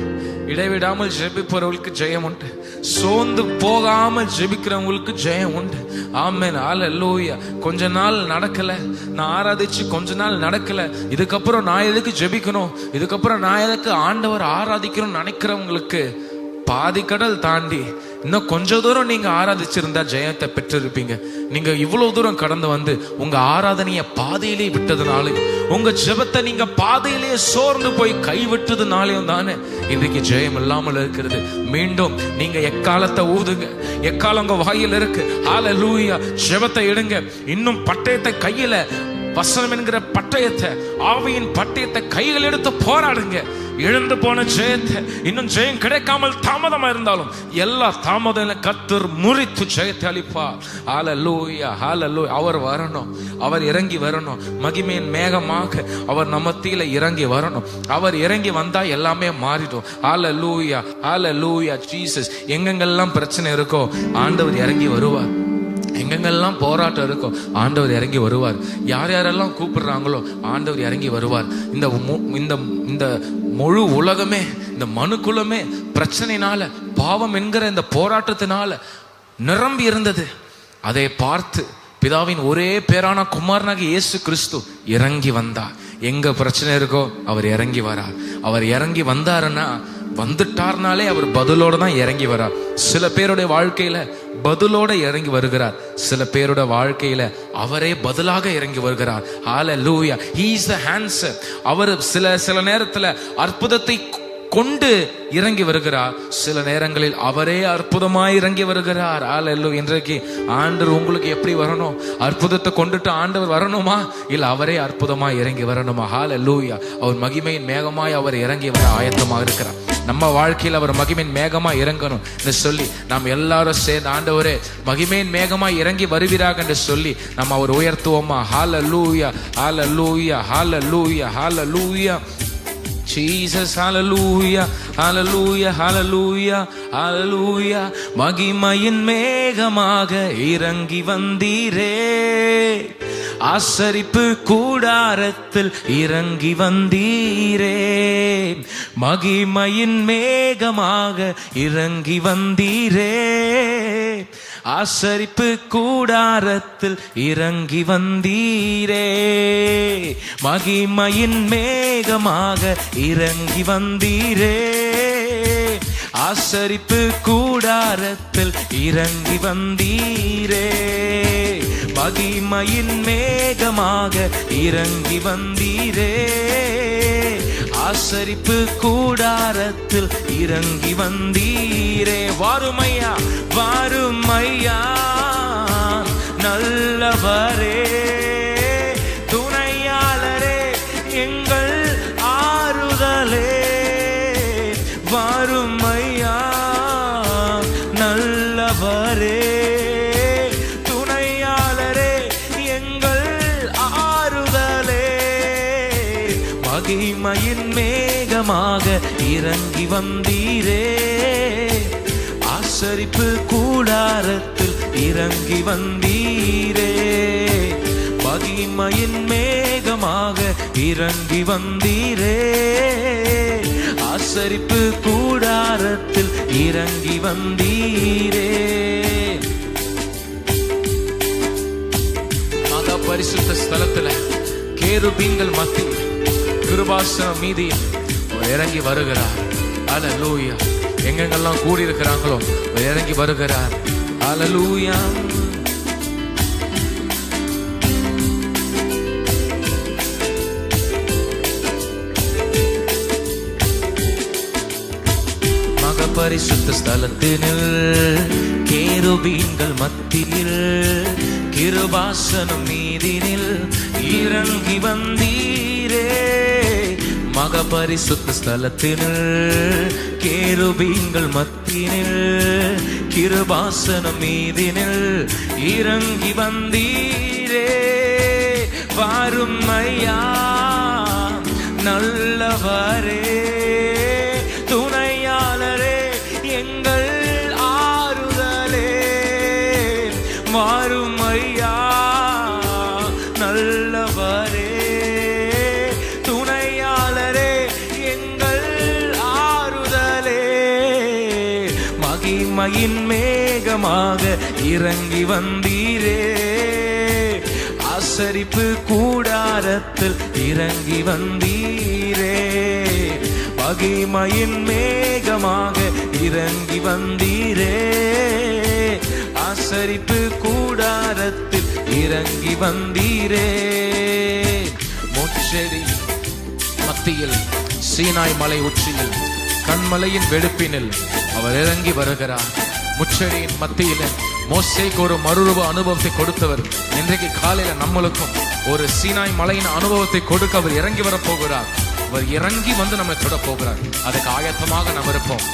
இடைவிடாமல் ஜெபிப்பவர்களுக்கு ஜெயம் உண்டு. சோர்ந்து போகாமல் ஜெபிக்கிறவங்களுக்கு ஜெயம் உண்டு. ஆமென். ஹல்லேலூயா. கொஞ்ச நாள் நடக்கல, நான் ஆராதிச்சு கொஞ்ச நாள் நடக்கல, இதுக்கப்புறம் நான் எதுக்கு ஜெபிக்கணும், இதுக்கப்புறம் நான் எதுக்கு ஆண்டவர் ஆராதிக்கணும்னு நினைக்கிறவங்களுக்கு பாதி கடல் தாண்டி இன்னும் கொஞ்ச தூரம் நீங்க ஆராதிச்சிருந்தா ஜெயத்தை பெற்றிருப்பீங்க. நீங்க இவ்வளவு தூரம் கடந்து வந்து உங்க ஆராதனைய பாதையிலே விட்டதுனாலையும், உங்க ஜெபத்தை நீங்க பாதையிலேயே சோர்ந்து போய் கைவிட்டதுனாலையும் தானே இன்றைக்கு ஜெயம் இல்லாமல் இருக்கிறது. மீண்டும் நீங்க எக்காலத்தை ஊதுங்க, எக்காலம் உங்க வாயில் இருக்கு. ஹல்லேலூயா. ஜெபத்தை எடுங்க. இன்னும் பட்டயத்தை கையில, வசனம் என்கிற பட்டயத்தை, ஆவியின் பட்டயத்தை கைகள் எடுத்து போராடுங்க. எழுந்து போன ஜெயத்தை, இன்னும் ஜெயம் கிடைக்காமல் தாமதமா இருந்தாலும் எல்லா தாமதம் கர்த்தர் முறித்து ஜெயத்தை அளிப்பார். ஹல்லேலூயா ஹல்லேலூயா. அவர் வரணும், அவர் இறங்கி வரணும். மகிமையின் மேகமாக அவர் நம்ம மத்தியில இறங்கி வரணும். அவர் இறங்கி வந்தா எல்லாமே மாறிடும். ஹல்லேலூயா ஹல்லேலூயா. ஜீசஸ். எங்கெங்கெல்லாம் பிரச்சனை இருக்கோ ஆண்டவர் இறங்கி வருவார். எங்கெங்கெல்லாம் போராட்டம் இருக்கோ ஆண்டவர் இறங்கி வருவார். யார் யாரெல்லாம் கூப்பிடுறாங்களோ ஆண்டவர் இறங்கி வருவார். இந்த முழு உலகமே, இந்த மனுக்குலமே பிரச்சனைனால, பாவம் என்கிற இந்த போராட்டத்தினால நிரம்பி இருந்தது. அதை பார்த்து பிதாவின் ஒரே பேரான குமாரனாகிய இயேசு கிறிஸ்து இறங்கி வந்தார். எங்க பிரச்சனை இருக்கோ அவர் இறங்கி வரார். அவர் இறங்கி வந்தாருன்னா, வந்துட்டார்னாலே அவர் பதிலோட தான் இறங்கி வரார். சில பேருடைய வாழ்க்கையில பதிலோட இறங்கி வருகிறார், சில பேரோட வாழ்க்கையில அவரே பதிலாக இறங்கி வருகிறார். ஹல்லேலூயா. He is the answer. அவர் சில நேரத்துல அற்புதத்தை கொண்டு இறங்கி வருகிறார், சில நேரங்களில் அவரே அற்புதமாய் இறங்கி வருகிறார். ஹல்லேலூயா. இன்றைக்கு ஆண்டவர் உங்களுக்கு எப்படி வரணும்? அற்புதத்தை கொண்டுட்டு ஆண்டவர் வரணுமா, இல்ல அவரே அற்புதமாய் இறங்கி வரணுமா? ஹல்லேலூயா. அவர் மகிமையின் மேகமாய் அவர் இறங்கி வர ஆயத்தமாக இருக்கிறார். நம்ம வாழ்க்கையில் அவர் மகிமையின் மேகமா இறங்கணும் என்று சொல்லி நாம் எல்லாரும் சேர்ந்து, ஆண்டவரே மகிமையின் மேகமா இறங்கி வருவீராக என்று சொல்லி நம்ம அவர் உயர்த்துவோமா? ஹல்லேலூயா ஹல்லேலூயா ஹல்லேலூயா ஹல்லேலூயா. Jesus, hallelujah, hallelujah, hallelujah, hallelujah. மகிமையின் மேகமாக இறங்கி வந்தீரே, ஆசரிப்பு கூடாரத்தில் இறங்கி வந்தீரே. மகிமையின் மேகமாக இறங்கி வந்தீரே, ஆசரிப்பு கூடாரத்தில் இறங்கி வந்தீரே. மகிமையின் மேகமாக இறங்கி வந்தீரே, ஆசரிப்பு கூடாரத்தில் இறங்கி வந்தீரே. மகிமையின் மேகமாக இறங்கி வந்தீரே. ஆசரிப்பு கூடாரத்தில் இறங்கி வந்தீரே. வாருமையா வாருமையா நல்லவரே, துணையாளரே, எங்கள் ஆறுதலே. வாருமையா நல்லவரே, துணையாளரே, எங்கள் ஆறுதலே. மகிமையின் மேகமாக இறங்கி வந்தீரே. ஆசரிப்பு கூடாரத்தில் இறங்கி வந்தீரே. மகிமையின் மேகமாக இறங்கி வந்தீரே. ஆசரிப்பு கூடாரத்தில் இறங்கி வந்தீரே. மகா பரிசுத்த ஸ்தலத்துல கேருபீன்கள் மத்தியில் கிருபாசனம் மீதியில் இறங்கி வருகிறார். அல்லேலூயா. எங்கெங்கெல்லாம் கூடி இருக்கிறாங்களோ இறங்கி வருகிறார். அல்லேலூயா. மகா பரிசுத்த ஸ்தலத்தினில் கேருபீன்கள் மத்தியில் கிருபாசனம் மீதினில் இறங்கி வந்தீரே. மகா பரிசுத்த ஸ்தலத்தினில் கேருபீன்கள் மத்தியில் கிருபாசனம் மீதினில் இறங்கி வந்தீரே. வாருமையா நல்லவரே, துணையாளரே, எங்கள் ஆறுதலே. வாருமையா நல்லவரே, துணையாளரே, எங்கள் ஆறுதலே. மகிமையின் மேகமாக இறங்கி வந்தீரே. ஆசரிப்பு கூடாரத்தில் இறங்கி வந்தீரே. மகிமையின் மேகமாக இறங்கி வந்தீரே. ஆசரிப்பு கூடாரத்தில் இறங்கி வந்தீரே. முச்செடி மத்தியில் சீனாய் மலை உச்சியில் கண்மலையின் வெடுப்பினில் அவர் இறங்கி வருகிறார். முச்செடியின் மத்தியில் மோசேக்கு ஒரு மறுரூப அனுபவத்தை கொடுத்தவர் இன்றைக்கு காலையில நம்மளுக்கும் ஒரு சீனாய் மலையின் அனுபவத்தை கொடுக்க அவர் இறங்கி வர போகிறார். அவர் இறங்கி வந்து நம்மை தொட போகிறார். அதுக்கு ஆயத்தமாக நாம் இருப்போம்.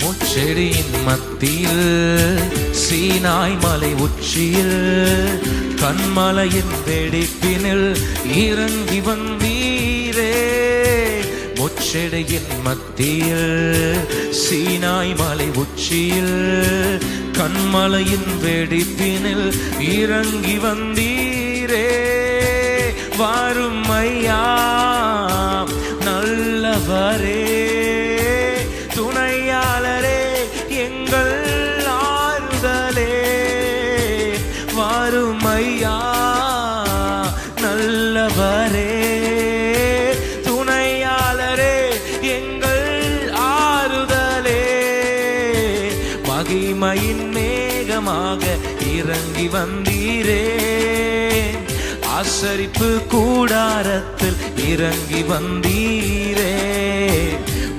முச்செடியின் மத்தியில் சீனாய் மலை உச்சியில் கண்மலையின் வெடிப்பினில் இறங்கி வந்தீரே. முச்செடியின் மத்தியில் சீனாய் மலை உச்சியில் கண்மலையின் வெடிப்பினில் இறங்கி வந்தீரே. வாருமையா நல்லவரே, துணையாளரே, எங்கள் ஆறுதலே. வாருமையா நல்லவரே, துணையாளரே, எங்கள் ஆறுதலே. மகிமையின் மேகமாக இறங்கி வந்தீரே. ஆசரிப்பு கூடாரத்தில் இறங்கி வந்தீரே.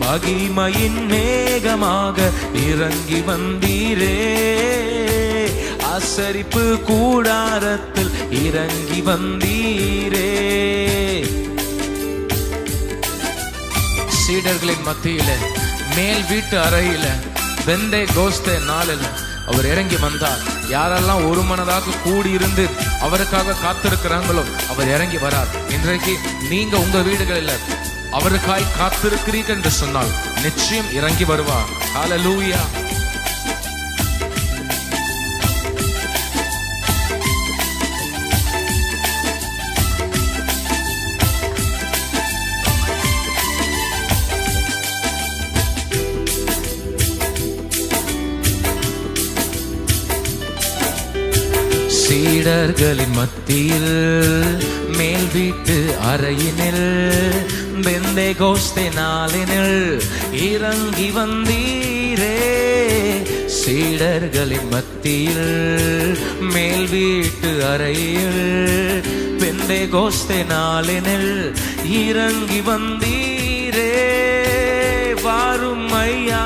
மகிமையின் மேகமாக இறங்கி வந்தீரே. ஆசரிப்பு கூடாரத்தில் இறங்கி வந்தீரே. சீடர்களின் மத்தியில மேல் வீட்டு அறையில வெந்தே கோஸ்தே நாளில் அவர் இறங்கி வந்தார். யாரெல்லாம் ஒரு மனதாக கூடியிருந்து அவருக்காக காத்திருக்கிறாங்களோ அவர் இறங்கி வரார். இன்றைக்கு நீங்க உங்க வீடுகளில் அவருக்காய் காத்திருக்கிறீர்கள் என்று சொன்னால் நிச்சயம் இறங்கி வருவார். ஹல்லேலூயா. சீடர்களின் மத்தியில் மேல் வீட்டு அறையினில் பெந்தேகோஸ்தே நாளினில் இறங்கி வந்தீரே, சீடர்களின் மத்தியில் மேல் வீட்டு அறையில். பெந்தேகோஸ்தே நாளினில் இறங்கி வந்தீரே, வாரும் ஐயா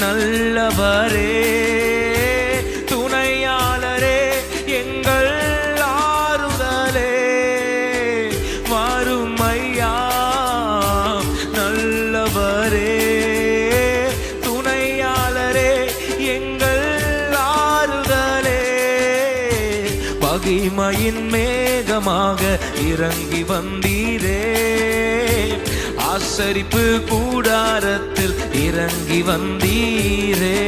நல்லவரே, துணையாளரே, எங்கள் ஆறுதலே. வாரும் ஐயா நல்லவரே, துணையாளரே, எங்கள் ஆறுதலே. பகைமையின் மேகமாக இறங்கி வந்தீரே, ஆசரிப்பு கூடாரத்தில் இறங்கி வந்தீரே.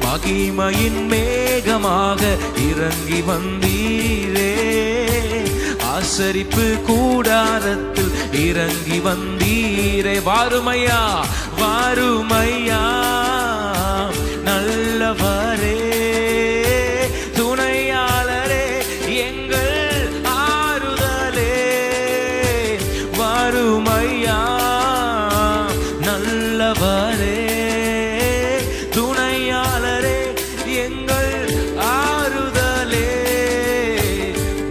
மகிமையின் மேகமாக இறங்கி வந்தீரே, ஆசரிப்பு கூடாரத்தில் இறங்கி வந்தீரே. வாருமையா வாருமையா நல்லவரே, துணையாளரே, எங்கள் ஆறுதலே. வாருமையா நல்லவரே, துணையாளரே, எங்கள் ஆறுதலே.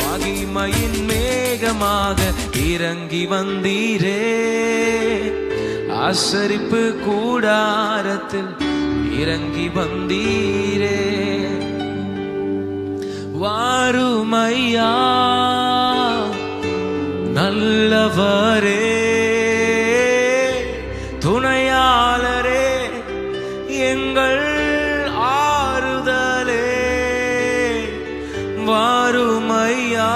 மகிமையின் மேகமாக இறங்கி வந்தீரே, ஆசரிப்பு கூடாரத்தில் இறங்கி வந்தீரே. வாருமையா நல்லவரே, துணையாளரே, எங்கள் ஆறுதலே. வாருமையா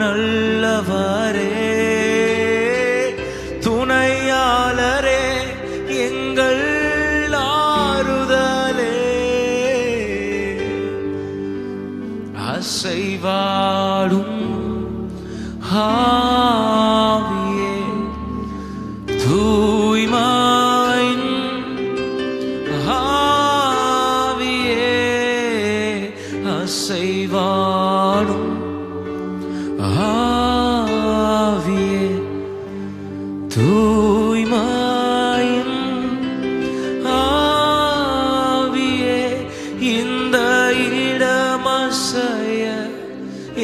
நல்லவரே, துணையாளரே, எங்கள் ஆறுதலே. அசைவாடும் ஆவியே, தூய்மையின் ஆவியே, அசைவாடும் ஆவியே, தூய்மையின் ஆவியே, இந்த இடமசைய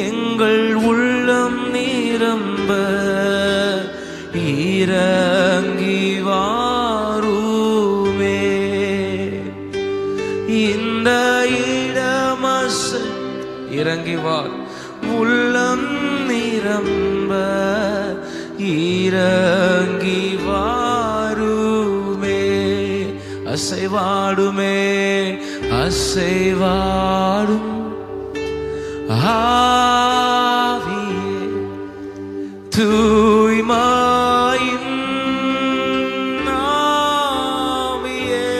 எங்கள் உள்ளம் நிரம்ப இறங்கி வாருமே. இந்த இடமசை இறங்கி வார், உள்ளம் நிரம்ப இறங்கி வாருமே. அசைவாடுமே அசைவாடும் ஆவியே, தூய்மையின் ஆவியே,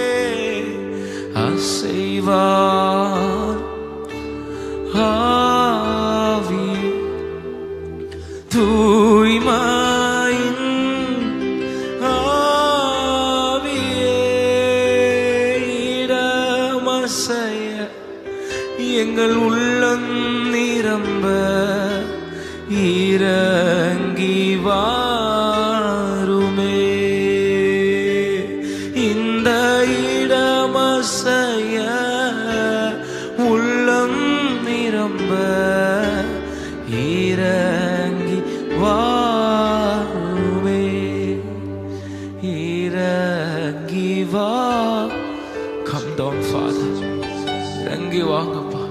அசைவார் ஆவியே, தூய்மையின் ஆவியே, இடமசைய எங்கள் உள்ளம் நிரம்ப இறங்கி வாருமே. இந்த இடமசைய உள்ளம் நிரம்ப இறங்கி வாருமே. இறங்கி வா. Come down, Father. இறங்கி வாங்கப்பா,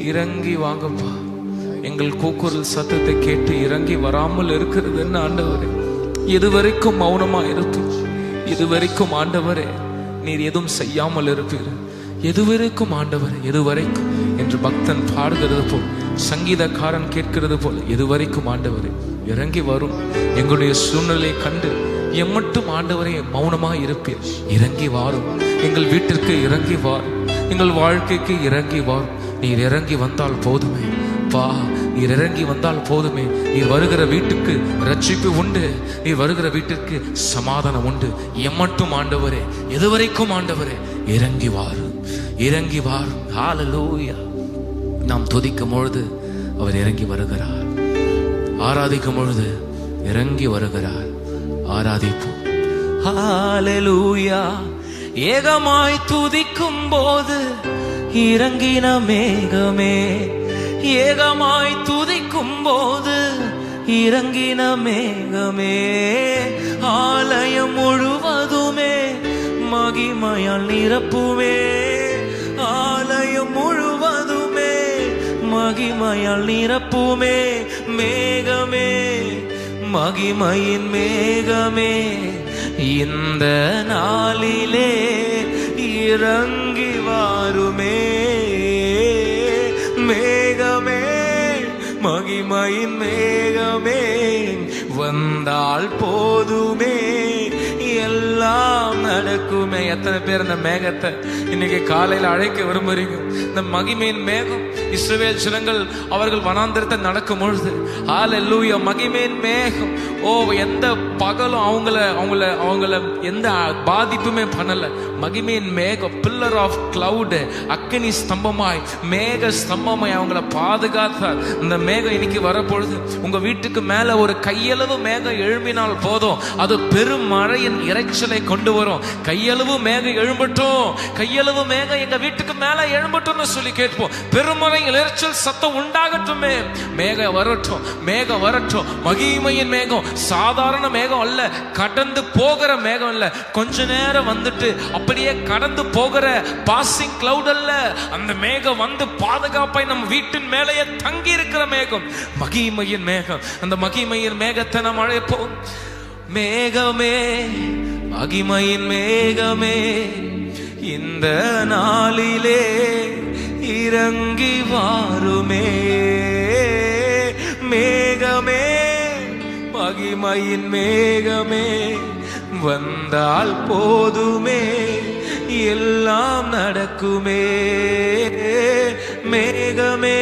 இறங்கி வாங்கப்பா. எங்கள் கூக்குரல் சத்தத்தை கேட்டு இறங்கி வராமல் இருக்கிறது என்ன ஆண்டவரே? இதுவரைக்கும் மௌனமா இருப்பீர், இதுவரைக்கும் ஆண்டவரே நீர் எதுவும் செய்யாமல் இருப்பீர். எதுவரைக்கும் ஆண்டவரே, எதுவரைக்கும் என்று பக்தன் பாடுகிறது போல், சங்கீதக்காரன் கேட்கிறது போல், எதுவரைக்கும் ஆண்டவரே இறங்கி வரும். எங்களுடைய சூழ்நிலையை கண்டு எம்மட்டும் ஆண்டவரே மௌனமாக இருப்பீர். இறங்கி வாரும், எங்கள் வீட்டிற்கு இறங்கி வாரும், எங்கள் வாழ்க்கைக்கு இறங்கி வாரும். நீர் இறங்கி வந்தால் போதுமே பா, நீர் இறங்கி வந்தால் போதுமே. நீர் வருகிற வீட்டுக்கு ரட்சிப்பு உண்டு, நீர் வருகிற வீட்டுக்கு சமாதானம் உண்டு. எம்மட்டும் ஆண்டவரே, எதுவரைக்கும் ஆண்டவரே இறங்கி வாரும், இறங்கி வாரும். ஹல்லேலூயா. நாம் துதிக்கும் பொழுது அவர் இறங்கி வருகிறார். ஆராதிக்கும் பொழுது இறங்கி வருகிறார். ஆராதிப்போம். ஹல்லேலூயா. ஏகமாய் துதிக்கும் போது இறங்கின மேகமே, ஏகமாய் துதிக்கும் போது இறங்கின மேகமே, ஆலயம் முழுவதுமே மகிமையால் நிரப்புமே, ஆலயம் முழுவதுமே மகிமையால் நிரப்புமே. மேகமே, மகிமையின் மேகமே, இந்த நாளிலே இறங்கி வாருமே. மேகமே, மகிமையின் மேகமே, வந்தால் போதுமே எல்லாம் நடக்குமே. எத்தனை பேர் இந்த மேகத்தை இன்னைக்கு காலையில் அழைக்க விரும்புறீங்க? இந்த மகிமையின் மேகம் இஸ்ரவேல் ஜனங்கள் அவர்கள் வனாந்திரத்தை நடக்கும் பொழுது ஹல்லேலூயா, மகிமையின் மேகம். ஓ, எந்த பகலும் அவங்கள எந்த பாதிப்புமே பண்ணல. மகிமையின் மேகம், பில்லர் ஆஃப் கிளவுட், அக்கினி ஸ்தம்பமாய் மேக ஸ்தம்பமாய் அவங்கள பாதுகாத்தார். இந்த மேகம் இன்னைக்கு வரப்பொழுது உங்க வீட்டுக்கு மேல ஒரு கையளவு மேகம் எழும்பினால் போதும், அது பெரும் மழையின் இறைச்சலை கொண்டு வரும். கையளவு மேகம் எழும்பட்டும், கையளவு மேகம் எங்க வீட்டுக்கு மேல எழும்பட்டும்னு சொல்லி கேட்போம். பெருமழை இறைச்சல் சத்தம் உண்டாகட்டுமே. மேகம் வரட்டும், மேகம் வரட்டும். மகிமையின் மேகம் சாதாரண மேகம் அல்ல, கடந்து போகிற மேகம் இல்ல, கொஞ்ச நேரம் வந்துட்டு அப்படியே கடந்து போகிற பாசிங் கிளவுட் அல்ல. அந்த மேகம் வந்து பாதுகாப்பாய் நம்ம வீட்டின் மேலேயே தங்கி இருக்கிற மேகம், மகிமையின் மேகம். அந்த மகிமையின் மேகத்தை நாம் அழைப்போம். மேகமே, மகிமையின் மேகமே, இந்த நாளிலே இறங்கி வாருமே. மேகமே, மகிமையின் மேகமே, வந்தால் போதுமே எல்லாம் நடக்குமே. மேகமே,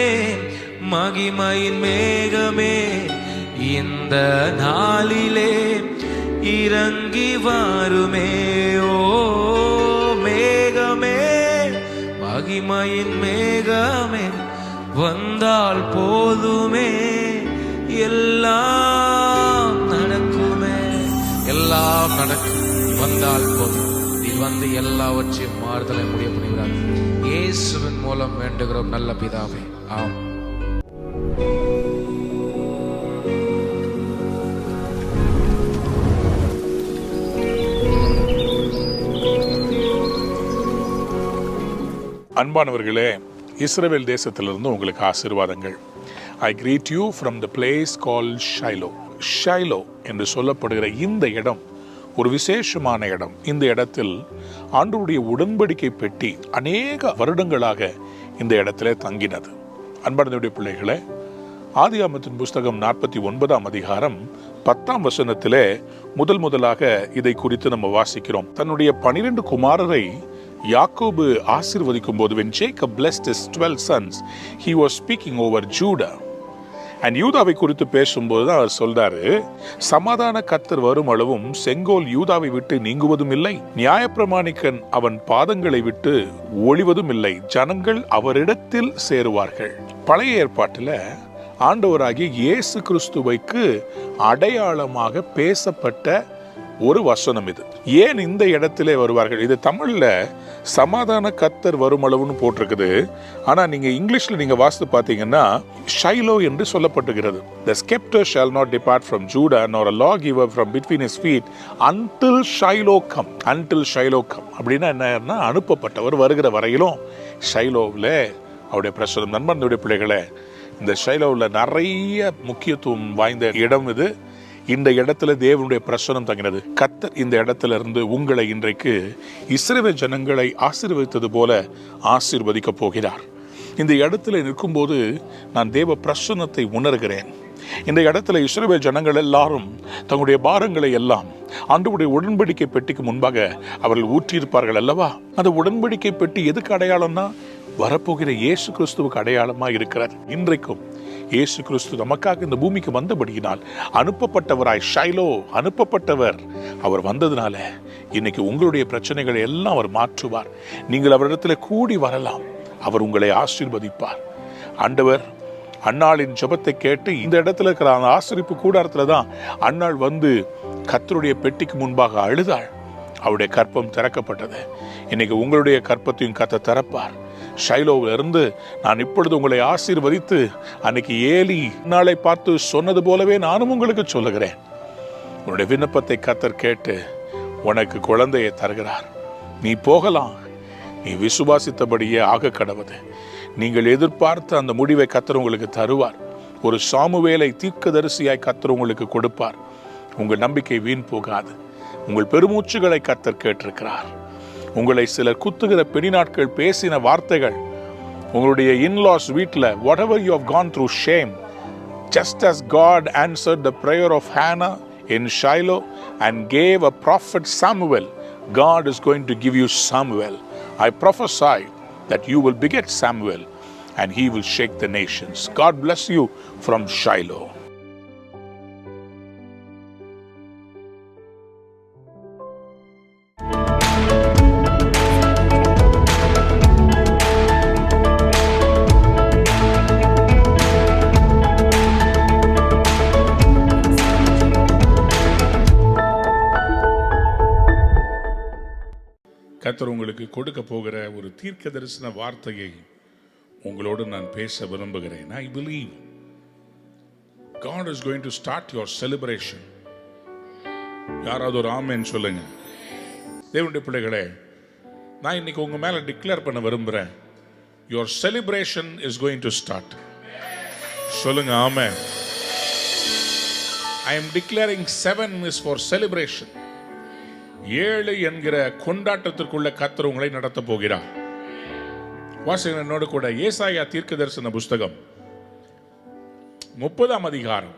மகிமையின் மேகமே, இந்த நாளிலே இறங்கி வாருமே. ஓ மேகமே, மகிமையின் மேகமே, வந்தால் போதுமே எல்லாம் நடக்குமே. எல்லாம் நடக்கும், வந்தால் போதும். நீ வந்து எல்லாவற்றையும் மாறுதலை முடிய பண்ணுகிறார். இயேசுவின் மூலம் வேண்டுகிறோம் நல்ல பிதாவே, ஆம். அன்பானவர்களே, இஸ்ரவேல் தேசத்திலிருந்து உங்களுக்கு ஆசீர்வாதங்கள். I greet you from the place called Shiloh. Shiloh என்று சொல்லப்படுகிற இந்த இடம் ஒரு விசேஷமான இடம். இந்த இடத்தில் ஆண்டவருடைய உடன்படிக்கை பெட்டி அநேக வருடங்களாக இந்த இடத்திலே தங்கினது. அன்பானவருடைய பிள்ளைகளே, ஆதியாகமத்தின் புஸ்தகம் 49ஆம் அதிகாரம் 10ஆம் வசனத்திலே முதலாக இதை குறித்து நம்ம வாசிக்கிறோம். தன்னுடைய 12 குமாரரை யாக்கோபு ஆசீர்வதிக்கும் போது, when Jacob blessed his 12 sons, he was speaking over Judah. And யூதாவை குறித்து பேசும்போது தான் அவர் சொல்றாரு, சமாதான கர்த்தர் வரும் அளவும் செங்கோல் யூதாவை விட்டு நீங்குவதும் இல்லை, நியாயப்பிரமாணிக்கன் அவன் பாதங்களை விட்டு ஒளிவதும் இல்லை, ஜனங்கள் அவரிடத்தில் சேருவார்கள். பழைய ஏற்பாட்டில் ஆண்டவராகிய இயேசு கிறிஸ்துவைக்கு அடையாளமாக பேசப்பட்ட ஒரு வசனம் இது. ஏன் இந்த இடத்திலே வருவார்கள்? இது தமிழ்ல சமாதான கர்த்தர் வரும் அளவுன்னு போட்டிருக்குது. ஆனா நீங்க இங்கிலீஷ்ல நீங்க வாசித்து பார்த்தீங்கன்னா ஷைலோ என்று சொல்லப்பட்டுகிறது. The scepter shall not depart from Judah, nor a lawgiver from between his feet until Shiloh come. Until Shiloh come அப்படின்னா என்ன? அனுப்பப்பட்டவர் வருகிற வரையிலும் ஷைலோவில் அவருடைய பிரசனம். நண்பனுடைய பிள்ளைகளே, இந்த ஷைலோவில் நிறைய முக்கியத்துவம் வாய்ந்த இடம் இது. இந்த இடத்துல தேவனுடைய பிரசனம் தங்கினது. கர்த்தர் இந்த இடத்துல இருந்து உங்களை இன்றைக்கு இஸ்ரவேல் ஜனங்களை ஆசீர்வதித்தது போல ஆசீர்வதிக்க போகிறார். இந்த இடத்துல நிற்கும்போது நான் தேவ பிரசன்னத்தை உணர்கிறேன். இந்த இடத்துல இஸ்ரவேல் ஜனங்கள் எல்லாரும் தங்களுடைய பாரங்களை எல்லாம் ஆண்டவருடைய உடன்படிக்கை பெட்டிக்கு முன்பாக அவர்கள் ஊற்றியிருப்பார்கள் அல்லவா? அந்த உடன்படிக்கை பெட்டி எதுக்கு அடையாளம்னா, வரப்போகிற இயேசு கிறிஸ்துவுக்கு அடையாளமா இருக்கிறார். இன்றைக்கும் இயேசு கிறிஸ்து நமக்காக இந்த பூமிக்கு வந்தபடியினால் அனுப்பப்பட்டவராய் ஷைலோ அனுப்பப்பட்டவர். அவர் வந்ததுனால இன்னைக்கு உங்களுடைய பிரச்சனைகளை எல்லாம் அவர் மாற்றுவார். நீங்கள் அவரிடத்துல கூடி வரலாம். அவர் உங்களை ஆசீர்வதிப்பார். ஆண்டவர் அன்னாளின் ஜெபத்தை கேட்டு இந்த இடத்துல இருக்கிற அந்த ஆசரிப்பு கூடாரத்துல தான் அன்னாள் வந்து கர்த்தருடைய பெட்டிக்கு முன்பாக அழுதாள். அவருடைய கற்பம் திறக்கப்பட்டது. இன்னைக்கு உங்களுடைய கற்பத்தையும் கர்த்தர் திறப்பார். ஷைலோவில் இருந்து நான் இப்பொழுது உங்களை ஆசீர்வதித்து அன்னைக்கு ஏலி நாளை பார்த்து சொன்னது போலவே நானும் உங்களுக்கு சொல்லுகிறேன். உன்னுடைய விண்ணப்பத்தை கர்த்தர் கேட்டு உனக்கு குழந்தையை தருகிறார். நீ போகலாம். நீ விசுவாசித்தபடியே ஆக கடவுது. நீங்கள் எதிர்பார்த்த அந்த முடிவை கர்த்தர் உங்களுக்கு தருவார். ஒரு சாமுவேலை தீர்க்கதரிசியாய் கர்த்தர் உங்களுக்கு கொடுப்பார். உங்கள் நம்பிக்கை வீண் போகாது. உங்கள் பெருமூச்சுகளை கர்த்தர் கேட்டிருக்கிறார். உங்களை சிலர் குத்துகிற பெணி நாட்கள் பேசின வார்த்தைகள் உங்களுடைய இன்லாஸ் வீட்டில் whatever you have gone through shame, just as God answered the prayer of Hannah in Shiloh and gave a prophet Samuel, God is going to give you Samuel. I prophesy that you will beget Samuel and he will shake the nations. God bless you from Shiloh. கர்த்தர் உங்களுக்கு கொடுக்க போகிற ஒரு தீர்க்க தரிசன வார்த்தையை உங்களோடு நான் பேச விரும்புகிறேன். I believe God is going to start your celebration. யாராவது ஒரு ஆமென் சொல்லுங்க. தேவனுடைய பிள்ளைகளே, நான் இன்னைக்கு உங்க மேல டிக்ளேர் பண்ண விரும்புறேன். Your celebration is going to start. சொல்லுங்க ஆமென். I am declaring 7 is for celebration. 7 என்கிற கொண்டாட்டத்திற்குள்ள கர்த்தர் உங்களை நடத்த போகிறார். வாசிங்க என்னோடு கூட ஏசாயா தீர்க்க தரிசன புஸ்தகம் 30ஆம் அதிகாரம்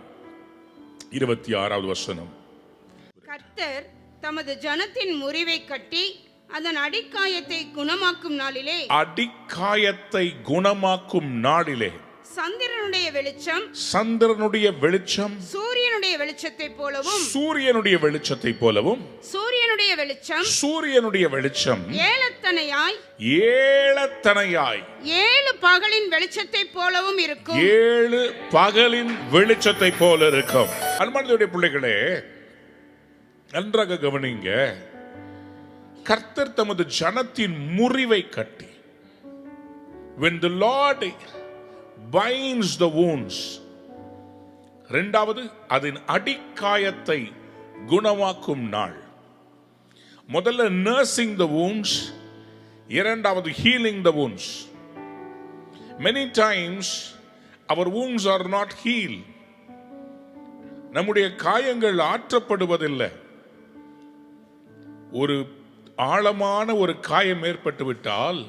26வது வசனம். கர்த்தர் தமது ஜனத்தின் முறிவை கட்டி அதன் அடிக்காயத்தை குணமாக்கும் நாளிலே, அடிக்காயத்தை குணமாக்கும் நாளிலே சந்திரனுடைய வெளிச்சம் சூரியனுடைய வெளிச்சத்தை போலவும், சூரியனுடைய வெளிச்சம் ஏலத்தனையாய் 7 பகலின் வெளிச்சத்தை போலவும் இருக்கும். 7 பகலின் வெளிச்சத்தை போல இருக்கும். அன்பார்ந்தவருடைய பிள்ளைகளே, நன்றாக கவனிங்க. கர்த்தர் தமது ஜனத்தின் முறிவை கட்டி, when the Lord binds the wounds, இரண்டாவது அதன் அடிக்காயத்தை குணமாக்கும் நாள். முதல்ல nursing the wounds, இரண்டாவது healing the wounds. Many times our wounds are not healed. நம்முடைய காயங்கள் ஆற்றப்படுவதில்லை. ஒரு ஆழமான ஒரு காயம் ஏற்பட்டு விட்டால்,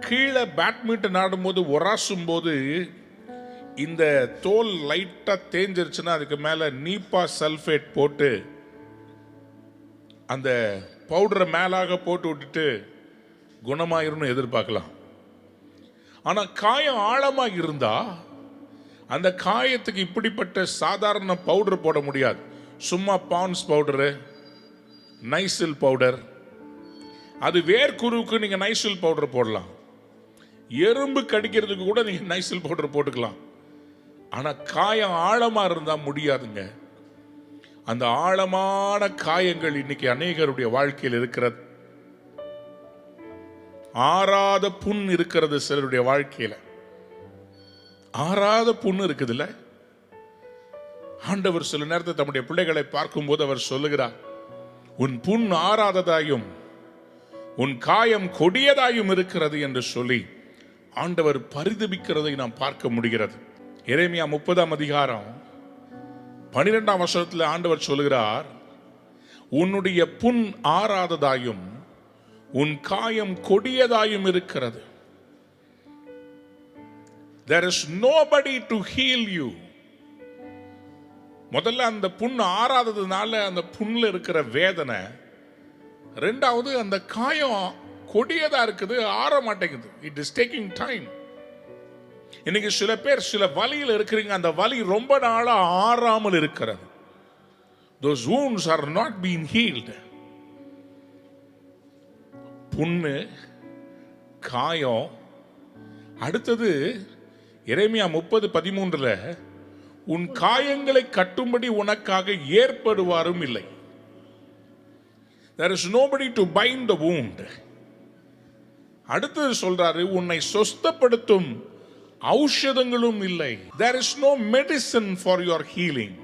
கீழே பேட்மிண்டன் ஆடும்போது உராசும் போது இந்த தோல் லைட்டா தேஞ்சிருச்சுன்னா அதுக்கு மேல நீப்பா சல்ஃபேட் போட்டு அந்த பவுடரை மேலாக போட்டு விட்டுட்டு குணமாயிரும்னு எதிர்பார்க்கலாம். ஆனா காயம் ஆழமா இருந்தா அந்த காயத்துக்கு இப்படிப்பட்ட சாதாரண பவுடர் போட முடியாது. சும்மா பான்ஸ் பவுடரு, நைசில் பவுடர், அது வேர்க்குருவுக்கு நீங்க நைசில் பவுடர் போடலாம். எறும்பு கடிக்கிறதுக்கு கூட நீங்க நைசில் பவுடர் போட்டுக்கலாம். ஆனா காயம் ஆழமா இருந்தா முடியாதுங்க. அந்த ஆழமான காயங்கள் இன்னைக்கு அநேகருடைய வாழ்க்கையில் இருக்கிறது. ஆறாத புண் இருக்கிறது சிலருடைய வாழ்க்கையில. ஆறாத புண் இருக்குதுல்ல. ஆண்டவர் சில நேரத்தை தம்முடைய பிள்ளைகளை பார்க்கும் போது அவர் சொல்லுகிறார், உன் புண் ஆறாததாயும் உன் காயம் கொடியதாயும் இருக்கிறது என்று சொல்லி ஆண்டவர் பரிதபிக்கிறதை நாம் பார்க்க முடிகிறது. எரேமியா 30ஆம் அதிகாரம் 12ஆம் வசனத்தில் ஆண்டவர் சொல்லுகிறார், உன்னுடைய புண் ஆறாததாயும் உன் காயம் கொடியதாயும் இருக்கிறது. There is nobody to heal you. முதல்ல அந்த புண் ஆறாததுனால அந்த புண்ணில் இருக்கிற வேதனை, ரெண்டாவது அந்த காயம் கொடியதா இருக்குது, ஆற மாட்டேங்குது. It is taking time. இன்னைக்கு சில பேர் சில வலியில் இருக்கிறீங்க, அந்த வலி ரொம்ப நாளா ஆறாமல் இருக்கிறது. Those wounds are not being healed. புண்ணு, காயம், அடுத்தது எரேமியா 30:13 உன் காயங்களை கட்டும்படி உனக்காக ஏற்படுவாரும் இல்லை. There is nobody to bind the wound. அடுத்தது சொல்றாரு, உன்னை சொஸ்தப்படுத்தும் ஔஷதங்களும் இல்லை. There is no medicine for your healing.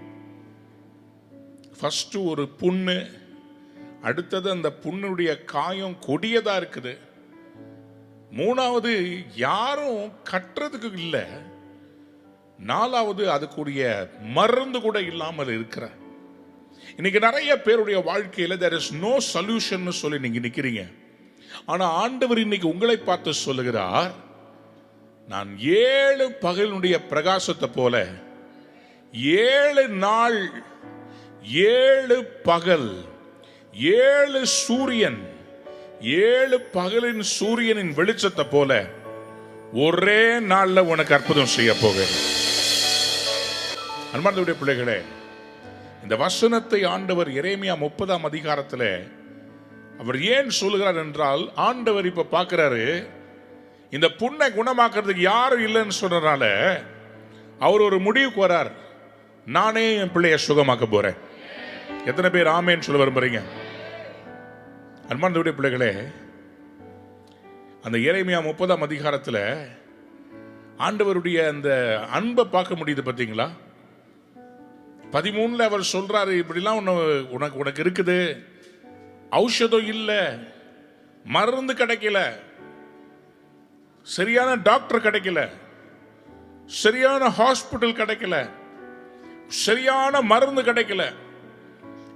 First ஒரு புண்ணு, அடுத்தது அந்த புண்ணுடைய காயம் கொடியதா இருக்குது, மூணாவது யாரும் கட்டுறதுக்கு இல்லை, நாலாவது அதுக்குரிய மருந்து கூட இல்லாமல் இருக்கிற. இன்னைக்கு நிறைய பேருடைய வாழ்க்கையில there is no solution சொல்லி நீங்க நிக்கிறீங்க. ஆனா ஆண்டவர் இன்னைக்கு உங்களை பார்த்து சொல்லுகிறார், நான் 7 பகலினுடைய பிரகாசத்தை போல 7 நாள் 7 பகல் 7 சூரியன் 7 பகலின் சூரியனின் வெளிச்சத்தை போல ஒரே நாள்ல உனக்கு அற்புதம் செய்ய போகிறேன். அன்பார்ந்தவருடைய பிள்ளைகளே, இந்த வசனத்தை ஆண்டவர் எரேமியா 30ஆம் அதிகாரத்தில் அவர் ஏன் சொல்லுகிறார் என்றால், ஆண்டவர் இப்ப பார்க்கிறாரு, இந்த புண்ணை குணமாக்குறதுக்கு யாரும் இல்லைன்னு சொன்னதால அவர் ஒரு முடிவுக்கு வரார், நானே என் பிள்ளைய சுகமாக்க போறேன். எத்தனை பேர் ஆமேன்னு சொல்ல விரும்புறீங்க? அன்பார்ந்தவருடைய பிள்ளைகளே, அந்த எரேமியா 30ஆம் அதிகாரத்தில் ஆண்டவருடைய அந்த அன்பை பார்க்க முடியுது பார்த்தீங்களா? 13 அவர் சொல்றாரு, இப்படிலாம் உனக்கு இருக்குது, ஔஷதம் இல்லை, மருந்து கிடைக்கல, சரியான டாக்டர் கிடைக்கல, சரியான ஹாஸ்பிட்டல் கிடைக்கல, சரியான மருந்து கிடைக்கல,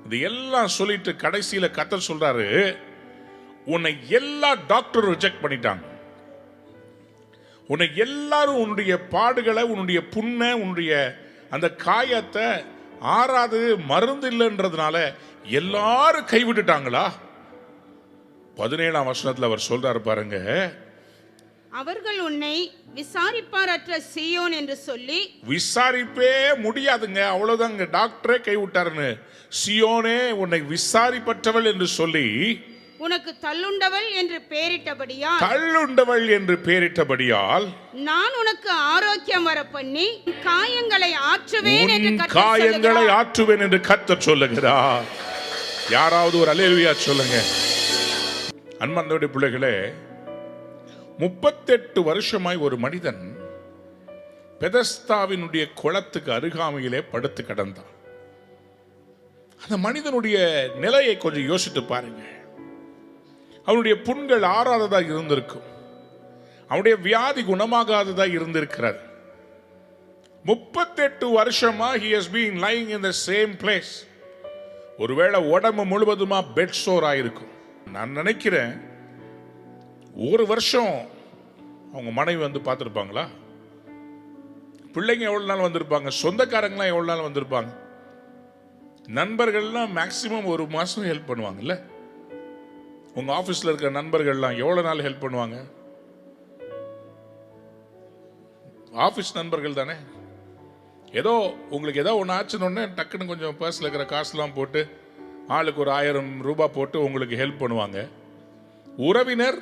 இது எல்லாம் சொல்லிட்டு கடைசியில கர்த்தர் சொல்றாரு, உன்னை எல்லா டாக்டரும் ரிஜெக்ட் பண்ணிட்டாங்க, உன்னை எல்லாரும் உன்னுடைய பாடுகளை, உன்னுடைய புண்ணை, உன்னுடைய அந்த காயத்தை ஆறாது மருந்து இல்லைன்றதுனால எல்லாரும் கைவிட்டுட்டாங்களா? 17ஆம் வசனத்தில் அவர் சொல்றாரு பாருங்க, அவர்கள் உன்னை விசாரிப்பாரற்ற சீயோன் என்று சொல்லி. விசாரிப்பே முடியாதுங்க, அவ்வளவுதாங்க, டாக்டரே கைவிட்டாருன்னு. சீயோனே உன்னை விசாரிப்பற்றவள் என்று சொல்லி உனக்கு தள்ளுண்டவள் என்று பெயரிட்டபடியால், தள்ளுண்டவள் என்று பெயரிட்டபடியால் நான் உனக்கு ஆரோக்கியம் வர பண்ணி காயங்களை ஆற்றுவேன் என்று உன் கர்த்தர் காயங்களை சொல்லுகிறார். ஆற்றுவேன் என்று கர்த்தர் சொல்லுகிறார். யாராவது ஒரு அல்லேலூயா சொல்லுங்க. அன்பார்ந்தவருடைய பிள்ளைகளே, 38 வருஷமாய் ஒரு மனிதன் பெதஸ்தாவினுடைய குளத்துக்கு அருகாமையிலே படுத்து கிடந்தான். அந்த மனிதனுடைய நிலையை கொஞ்சம் யோசித்து பாருங்க. அவனுடைய புண்கள் ஆறாததா இருந்திருக்கும், அவனுடைய வியாதி குணமாகாததா இருந்திருக்கிறது. 38 வருஷமா he has been lying in the same place. ஒருவேளை உடம்பு முழுவதுமா பெட் சோர் ஆயிருக்கும். நான் நினைக்கிறேன், ஒரு வருஷம் அவங்க மனைவி வந்து பார்த்துருப்பாங்களா? பிள்ளைங்க எவ்வளவு நாள் வந்திருப்பாங்க? சொந்தக்காரங்களாம் எவ்வளவு நாள் வந்திருப்பாங்க? நண்பர்கள்லாம் மேக்சிமம் ஒரு மாசம் ஹெல்ப் பண்ணுவாங்கல்ல? உங்க ஆபீஸ்ல இருக்கிற நண்பர்கள்லாம் எவ்வளவு நாள் ஹெல்ப் பண்ணுவாங்க? ஆபீஸ் நண்பர்கள் தானே. ஏதோ உங்களுக்கு ஏதோ ஒன்று ஆச்சுன்னு டக்குன்னு கொஞ்சம் பர்ஸ்ல இருக்கிற காசுலாம் போட்டு ஆளுக்கு ஒரு 1000 ரூபாய் போட்டு உங்களுக்கு ஹெல்ப் பண்ணுவாங்க. உறவினர்,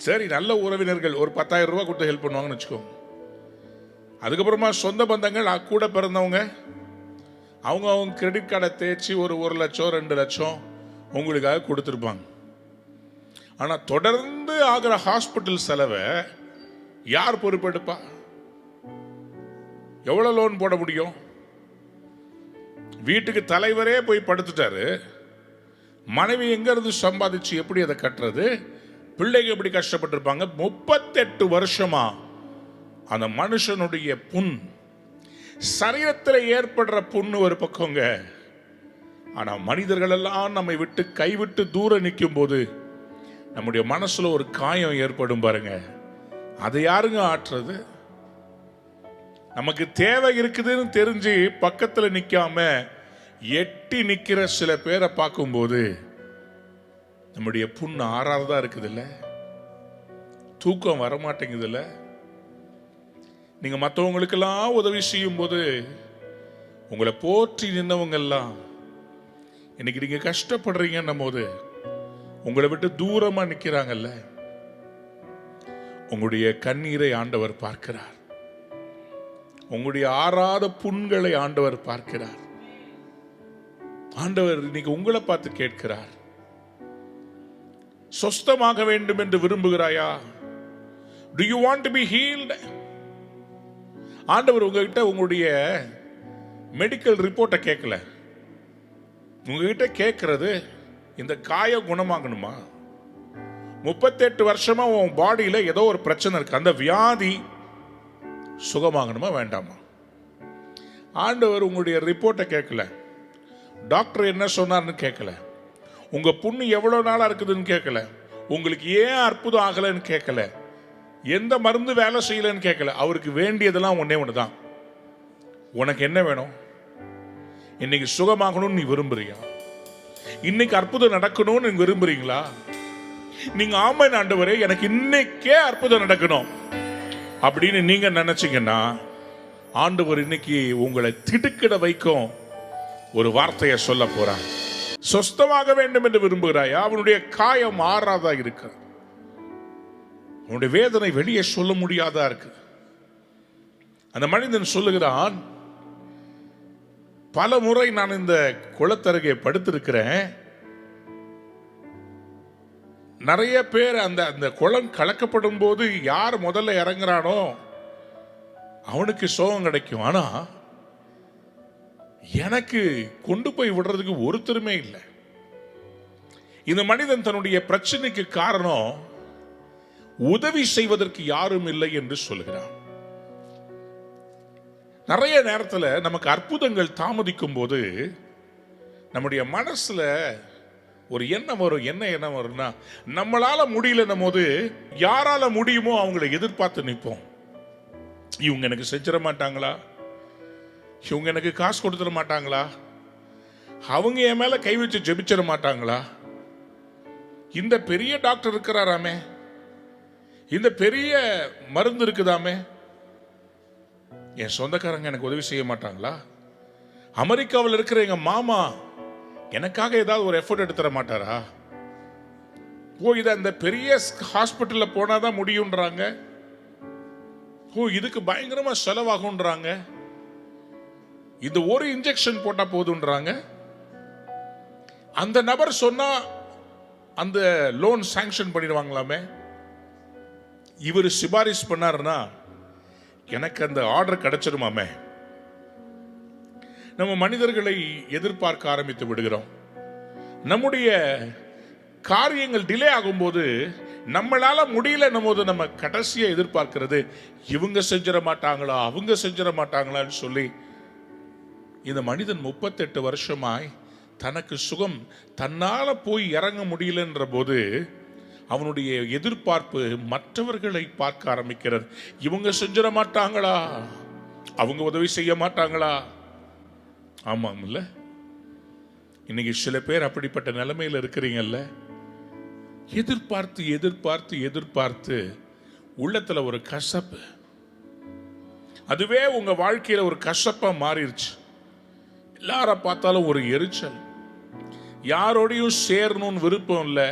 சரி, நல்ல உறவினர்கள் ஒரு 10,000 ரூபாய் கொடுத்து ஹெல்ப் பண்ணுவாங்கன்னு வச்சுக்கோங்க. அதுக்கப்புறமா சொந்த பந்தங்கள், கூட பிறந்தவங்க, அவங்க கிரெடிட் கார்டை தேய்ச்சி ஒரு 1 லட்சம் 2 லட்சம் உங்களுக்காக கொடுத்துருப்பாங்க. ஆனால் தொடர்ந்து ஆகிற ஹாஸ்பிட்டல் செலவை யார் பொறுப்பெடுப்பா? எவ்வளவு லோன் போட முடியும்? வீட்டுக்கு தலைவரே போய் படுத்துட்டாரு, மனைவி எங்க இருந்து சம்பாதிச்சு எப்படி அதை கட்டுறது? பிள்ளைங்க எப்படி கஷ்டப்பட்டிருப்பாங்க? 38 வருஷமா அந்த மனுஷனுடைய புண், சரீரத்தில் ஏற்படுற புண்ணு ஒரு பக்கங்க. ஆனா மனிதர்கள் எல்லாம் நம்மை விட்டு கைவிட்டு தூரம் நிற்கும் போது நம்முடைய மனசுல ஒரு காயம் ஏற்படும் பாருங்க. அதை யாருங்க ஆற்றுறது? நமக்கு தேவை இருக்குதுன்னு தெரிஞ்சு பக்கத்துல நிக்காம எட்டி நிக்கிற சில பேரை பார்க்கும்போது நம்முடைய புண்ணு ஆறாததா இருக்குது இல்ல? தூக்கம் வரமாட்டேங்குது இல்ல? நீங்க மற்றவங்களுக்கெல்லாம் உதவி செய்யும் போது உங்களை போற்றி நின்றவங்க எல்லாம் இன்னைக்கு நீங்க கஷ்டப்படுறீங்கன்னும் போது உங்களை விட்டு தூரமா நிக்கிறாங்கல்ல? உங்களுடைய கண்ணீரை ஆண்டவர் பார்க்கிறார். உங்களுடைய ஆறாத புண்களை ஆண்டவர் பார்க்கிறார். ஆண்டவர் இன்னைக்கு உங்களை பார்த்து கேட்கிறார், சொஸ்தமாக வேண்டும் என்று விரும்புகிறாயா? Do you want to be healed? ஆண்டவர் உங்ககிட்ட உங்களுடைய மெடிக்கல் ரிப்போர்ட்டை கேட்கல. உங்ககிட்ட கேட்கறது, இந்த காயம் குணமாகணுமா? 38 வருஷமா உன் பாடியில ஏதோ ஒரு பிரச்சனை இருக்கு, அந்த வியாதி சுகமாகணுமா வேண்டாமா? ஆண்டவர் உங்களுடைய ரிப்போர்ட்டை கேட்கல. டாக்டர் என்ன சொன்னார்னு கேட்கல. உங்க புண்ணு எவ்வளவு நாளா இருக்குதுன்னு கேட்கல. உங்களுக்கு ஏன் அற்புதம் ஆகலைன்னு கேட்கல. எந்த மருந்து வேலை செய்யலன்னு கேட்கல. அவருக்கு வேண்டியதெல்லாம் ஒன்னே ஒண்ணுதான். உனக்கு என்ன வேணும்? இன்னைக்கு சுகமாகணும்னு நீ விரும்புறியா? இன்னைக்கு அற்புதம் நடக்கணும்னு நீங்க விரும்புறீங்களா? நீங்க ஆமென் ஆண்டவரே, எனக்கு இன்னைக்கே அற்புதம் நடக்கணும் அப்படின்னு நீங்க நினைச்சீங்கன்னா, ஆண்டவர் இன்னைக்கு உங்களை திடுக்கிட வைக்கும் ஒரு வார்த்தையை சொல்ல போறார். சொஸ்தமாக வேண்டும் என்று விரும்புகிறாயா? அவனுடைய காயம் ஆறாதா இருக்கு. அவனுடைய வேதனை வெளியே சொல்ல முடியாதா இருக்கு. அந்த மனிதன் சொல்லுகிறான், பல முறை நான் இந்த குளத்தருகே படுத்திருக்கிறேன். நிறைய பேர் அந்த குளம் கலக்கப்படும் போது யார் முதல்ல இறங்குறானோ அவனுக்கு சோகம் கிடைக்கும். ஆனா எனக்கு கொண்டு போய் விடுறதுக்கு ஒருத்தருமே இல்லை. இந்த மனிதன் தன்னுடைய பிரச்சனைக்கு காரணம் உதவி செய்வதற்கு யாரும் இல்லை என்று சொல்கிறான். நிறைய நேரத்தில் நமக்கு அற்புதங்கள் தாமதிக்கும் போது நம்முடைய மனசுல ஒரு எண்ணம் வரும். என்ன எண்ணம் வரும்னா, நம்மளால முடியலன்னும் போது யாரால முடியுமோ அவங்களை எதிர்பார்த்து நிற்போம். இவங்க எனக்கு செஞ்சிட மாட்டாங்களா? இவங்க எனக்கு காசு கொடுத்துட மாட்டாங்களா? அவங்க என் மேல கை வச்சு ஜெபிச்சிட மாட்டாங்களா? இந்த பெரிய டாக்டர் இருக்கிறாராமே, இந்த பெரிய மருந்து இருக்குதாமே, என் சொந்தக்காரங்க எனக்கு உதவி செய்ய மாட்டாங்களா? அமெரிக்காவில் இருக்கிற எங்க மாமா எனக்காக ஏதாவது ஒரு எஃபர்ட் எடுத்துட மாட்டாரா? இதை அந்த பெரிய ஹாஸ்பிட்டல்ல போனாதான் முடியும்ன்றாங்க. இதுக்கு பயங்கரமா செலவாகும்ன்றாங்க. இந்த ஒரு இன்ஜெக்ஷன் போட்டா போதும்ன்றாங்க. அந்த நபர் சொன்னா அந்த லோன் சாங்ஷன் பண்ணிடுவாங்களாமே. இவர் சிபாரிசு பண்ணாருன்னா எனக்கு அந்த ஆர்டர் கிடைச்சிருமாமே. நம்ம மனிதர்களை எதிர்பார்க்க ஆரம்பித்து விடுகிறோம். நம்முடைய காரியங்கள் டிலே ஆகும்போது, நம்மளால முடியல போது நம்ம கடைசியா எதிர்பார்க்கிறது, இவங்க செஞ்சிட மாட்டாங்களா, அவங்க செஞ்சிட மாட்டாங்களான்னு சொல்லி. இந்த மனிதன் 38 வருஷமாய் தனக்கு சுகம் தன்னால போய் இறங்க முடியலன்ற போது அவனுடைய எதிர்பார்ப்பு மற்றவர்களை பார்க்க ஆரம்பிக்கிறது. இவங்க செஞ்சிட மாட்டாங்களா, அவங்க உதவி செய்ய மாட்டாங்களா? ஆமாம் இல்ல? இன்னைக்கு சில பேர் அப்படிப்பட்ட நிலைமையில் இருக்கிறீங்கல்ல. எதிர்பார்த்து எதிர்பார்த்து எதிர்பார்த்து உள்ளத்துல ஒரு கசப்பு, அதுவே உங்க வாழ்க்கையில ஒரு கசப்பா மாறிடுச்சு. எல்லார பார்த்தாலும் ஒரு எரிச்சல், யாரோடையும் சேரணும்னு விருப்பம் இல்லை.